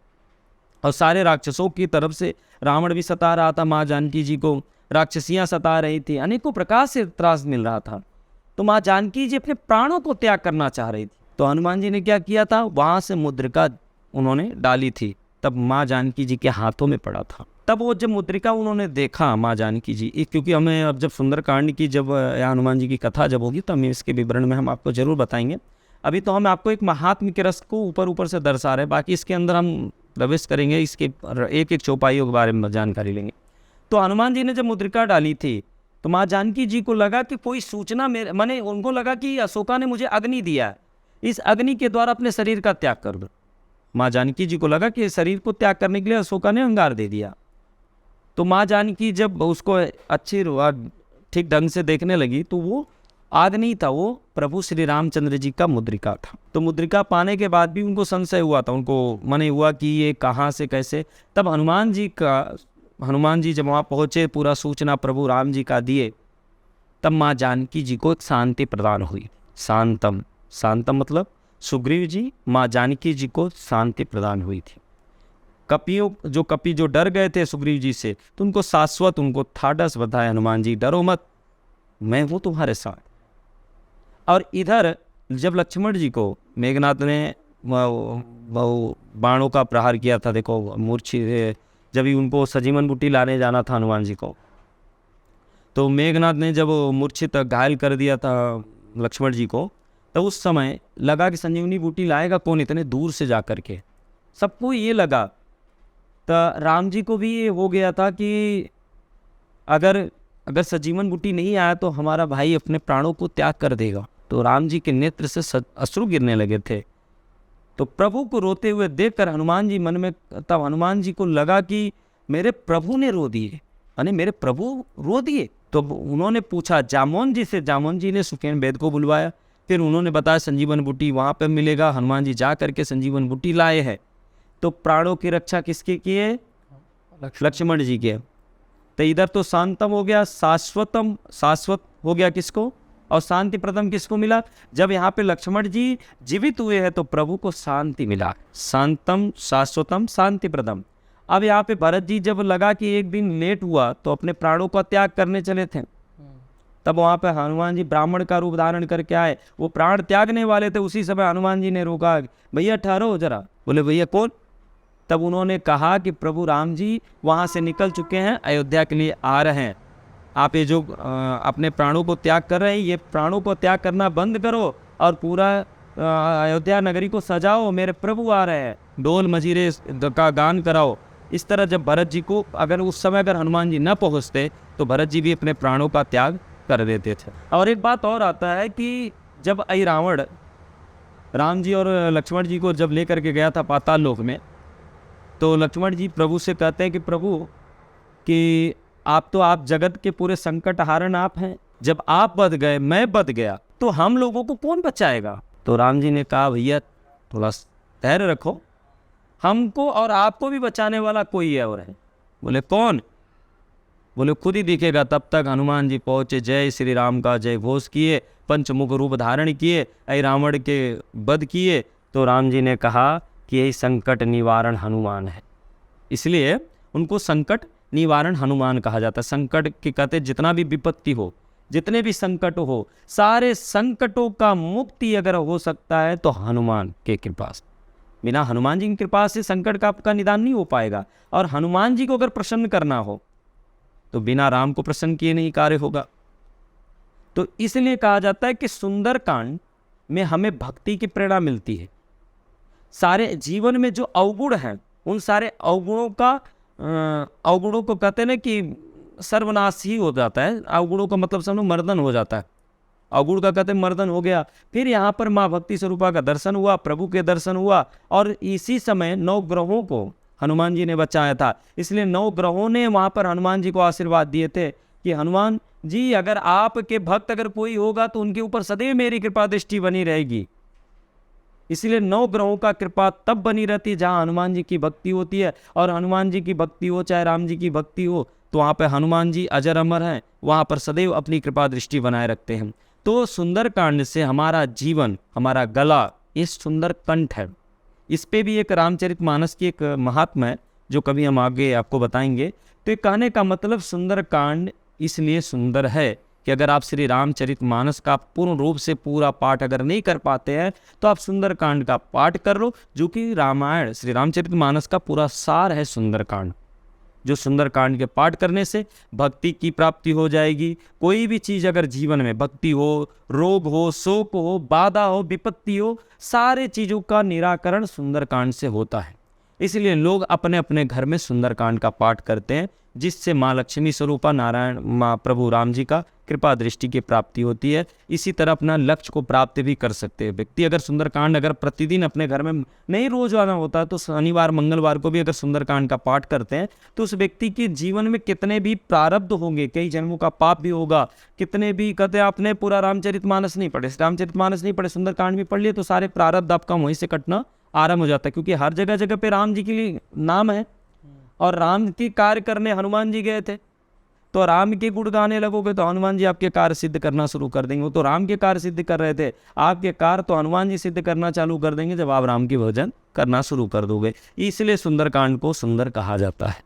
और सारे राक्षसों की तरफ से रावण भी सता रहा था, माँ जानकी जी को राक्षसियाँ सता रही थी, अनेकों प्रकार से त्रास मिल रहा था। तो माँ जानकी जी अपने प्राणों को त्याग करना चाह रही थी। तो हनुमान जी ने क्या किया था? वहाँ से मुद्रिका उन्होंने डाली थी, तब माँ जानकी जी के हाथों में पड़ा था। तब वो जब मुद्रिका उन्होंने देखा माँ जानकी जी, क्योंकि हमें अब जब सुंदरकांड की जब हनुमान जी की कथा जब होगी तो हम इसके विवरण में हम आपको जरूर बताएंगे। अभी तो हम आपको एक महात्म्य के रस को ऊपर ऊपर से दर्शा रहे हैं, बाकी इसके अंदर हम प्रवेश करेंगे, इसके एक एक चौपाइयों के बारे में जानकारी लेंगे। तो हनुमान जी ने जब मुद्रिका डाली थी तो माँ जानकी जी को लगा कि कोई सूचना मेरे, माने उनको लगा कि अशोका ने मुझे अग्नि दिया है, इस अग्नि के द्वारा अपने शरीर का त्याग कर दो। माँ जानकी जी को लगा कि शरीर को त्याग करने के लिए अशोका ने अंगार दे दिया। तो माँ जानकी जब उसको अच्छी ठीक ढंग से देखने लगी तो वो आग नहीं था, वो प्रभु श्री रामचंद्र जी का मुद्रिका था। तो मुद्रिका पाने के बाद भी उनको संशय हुआ था, उनको मन हुआ कि ये कहाँ से कैसे। तब हनुमान जी जब वहाँ पहुँचे, पूरा सूचना प्रभु राम जी का दिए, तब माँ जानकी जी को एक शांति प्रदान हुई। शांतम मतलब सुग्रीव जी, माँ जानकी जी को शांति प्रदान हुई थी। कपी जो डर गए थे सुग्रीव जी से, तो उनको शाश्वत, उनको ठाडस बताया, हनुमान जी डरो मत, मैं हूँ तुम्हारे साथ। और इधर जब लक्ष्मण जी को मेघनाथ ने वो बाणों का प्रहार किया था, देखो मूर्छित, जब ही उनको सजीवन बूटी लाने जाना था हनुमान जी को, तो मेघनाथ ने जब मूर्छित घायल कर दिया था लक्ष्मण जी को, तो उस समय लगा कि संजीवनी बूटी लाएगा कौन इतने दूर से जा कर के, सबको ये लगा। तो राम जी को भी ये हो गया था कि अगर सजीवन बूटी नहीं आया तो हमारा भाई अपने प्राणों को त्याग कर देगा। तो राम जी के नेत्र से अश्रु गिरने लगे थे। तो प्रभु को रोते हुए देखकर हनुमान जी मन में, तब हनुमान जी को लगा कि मेरे प्रभु ने रो दिए, यानी मेरे प्रभु रो दिए। तो उन्होंने पूछा जामोन जी से, जामोन जी ने सुखेन वेद को बुलवाया, फिर उन्होंने बताया संजीवन बूटी वहाँ पे मिलेगा। हनुमान जी जा करके संजीवन बूटी लाए हैं। तो प्राणों की रक्षा किसके किए? लक्ष्मण जी के। तो इधर तो शांतम हो गया, शाश्वत हो गया किसको, और शांति प्रदम किसको मिला? जब यहाँ पे लक्ष्मण जी जीवित हुए हैं तो प्रभु को शांति मिला। शांतम शाश्वतम शांति प्रदम। अब यहाँ पे भरत जी जब लगा कि एक दिन लेट हुआ तो अपने प्राणों का त्याग करने चले थे, तब वहाँ पे हनुमान जी ब्राह्मण का रूप धारण करके आए। वो प्राण त्यागने वाले थे, उसी समय हनुमान जी ने रोका, भैया ठहरो जरा। बोले भैया कौन? तब उन्होंने कहा कि प्रभु राम जी वहाँ से निकल चुके हैं, अयोध्या के लिए आ रहे हैं। आप ये जो अपने प्राणों को त्याग कर रहे हैं, ये प्राणों को त्याग करना बंद करो और पूरा अयोध्या नगरी को सजाओ, मेरे प्रभु आ रहे हैं, ढोल मजीरे का गान कराओ। इस तरह जब भरत जी को, अगर उस समय अगर हनुमान जी न पहुँचते तो भरत जी भी अपने प्राणों का त्याग कर देते थे। और एक बात और आता है कि जब रावण राम जी और लक्ष्मण जी को जब लेकर के गया था पाताल लोक में, तो लक्ष्मण जी प्रभु से कहते हैं कि प्रभु कि आप जगत के पूरे संकट हारण आप हैं, जब आप बच गए, मैं बच गया, तो हम लोगों को कौन बचाएगा? तो राम जी ने कहा भैया थोड़ा धैर्य रखो, हमको और आपको भी बचाने वाला कोई है और है। बोले कौन? बोले खुद ही दिखेगा। तब तक हनुमान जी पहुँचे, जय श्री राम का जय घोष किए, पंचमुख रूप धारण किए, रावण के वध किए। तो राम जी ने कहा कि यही संकट निवारण हनुमान है, इसलिए उनको संकट निवारण हनुमान कहा जाता है। संकट के कहते जितना भी विपत्ति हो, जितने भी संकट हो, सारे संकटों का मुक्ति अगर हो सकता है तो हनुमान के कृपा से। बिना हनुमान जी की कृपा से संकट का आपका निदान नहीं हो पाएगा। और हनुमान जी को अगर प्रसन्न करना हो तो बिना राम को प्रसन्न किए नहीं कार्य होगा। तो इसलिए कहा जाता है कि सुंदरकांड में हमें भक्ति की प्रेरणा मिलती है। सारे जीवन में जो अवगुण हैं, उन सारे अवगुणों को कहते हैं ना कि सर्वनाश ही हो जाता है। अवगुणों का मतलब समझो मर्दन हो जाता है। अवगुण का कहते हैं मर्दन हो गया। फिर यहाँ पर माँ भक्ति स्वरूपा का दर्शन हुआ, प्रभु के दर्शन हुआ, और इसी समय 9 ग्रहों को हनुमान जी ने बचाया था। इसलिए 9 ग्रहों ने वहाँ पर हनुमान जी को आशीर्वाद दिए थे कि हनुमान जी अगर आपके भक्त अगर कोई होगा तो उनके ऊपर सदैव मेरी कृपा दृष्टि बनी रहेगी। इसलिए 9 ग्रहों का कृपा तब बनी रहती है जहाँ हनुमान जी की भक्ति होती है। और हनुमान जी की भक्ति हो चाहे राम जी की भक्ति हो, तो वहाँ पर हनुमान जी अजर अमर हैं, वहाँ पर सदैव अपनी कृपा दृष्टि बनाए रखते हैं। तो सुंदरकांड से हमारा जीवन, हमारा गला, ये सुंदर कंठ है। इस पे भी एक रामचरितमानस की एक महात्मा है जो कभी हम आगे आपको बताएंगे। तो ये कहने का मतलब सुंदरकांड इसलिए सुंदर है कि अगर आप श्री रामचरितमानस का पूर्ण रूप से पूरा पाठ अगर नहीं कर पाते हैं तो आप सुंदरकांड का पाठ कर लो, जो कि रामायण श्री रामचरितमानस का पूरा सार है सुंदरकांड। जो सुंदरकांड के पाठ करने से भक्ति की प्राप्ति हो जाएगी। कोई भी चीज़ अगर जीवन में, भक्ति हो, रोग हो, शोक हो, बाधा हो, विपत्ति हो, सारे चीज़ों का निराकरण सुंदरकांड से होता है। इसलिए लोग अपने अपने घर में सुंदरकांड का पाठ करते हैं, जिससे माँ लक्ष्मी स्वरूपा नारायण माँ प्रभु राम जी का कृपा दृष्टि की प्राप्ति होती है। इसी तरह अपना लक्ष्य को प्राप्त भी कर सकते हैं व्यक्ति। अगर सुंदरकांड अगर प्रतिदिन अपने घर में नहीं रोजाना होता, तो शनिवार मंगलवार को भी अगर सुंदरकांड का पाठ करते हैं तो उस व्यक्ति के जीवन में कितने भी प्रारब्ध होंगे, कई जन्मों का पाप भी होगा, कितने भी कहते हैं आपने पूरा रामचरितमानस नहीं पढ़े, रामचरितमानस नहीं पढ़े, सुंदरकांड भी पढ़ लिए, तो सारे प्रारब्ध आपका वहीं से कटना आरंभ हो जाता है। क्योंकि हर जगह जगह पे राम जी के लिए नाम है, और राम की कार्य करने हनुमान जी गए थे, तो राम के गुण गाने लगोगे तो हनुमान जी आपके कार्य सिद्ध करना शुरू कर देंगे। वो तो राम के कार्य सिद्ध कर रहे थे, आपके कार्य तो हनुमान जी सिद्ध करना चालू कर देंगे जब आप राम की भजन करना शुरू कर दोगे। इसलिए सुंदरकांड को सुंदर कहा जाता है।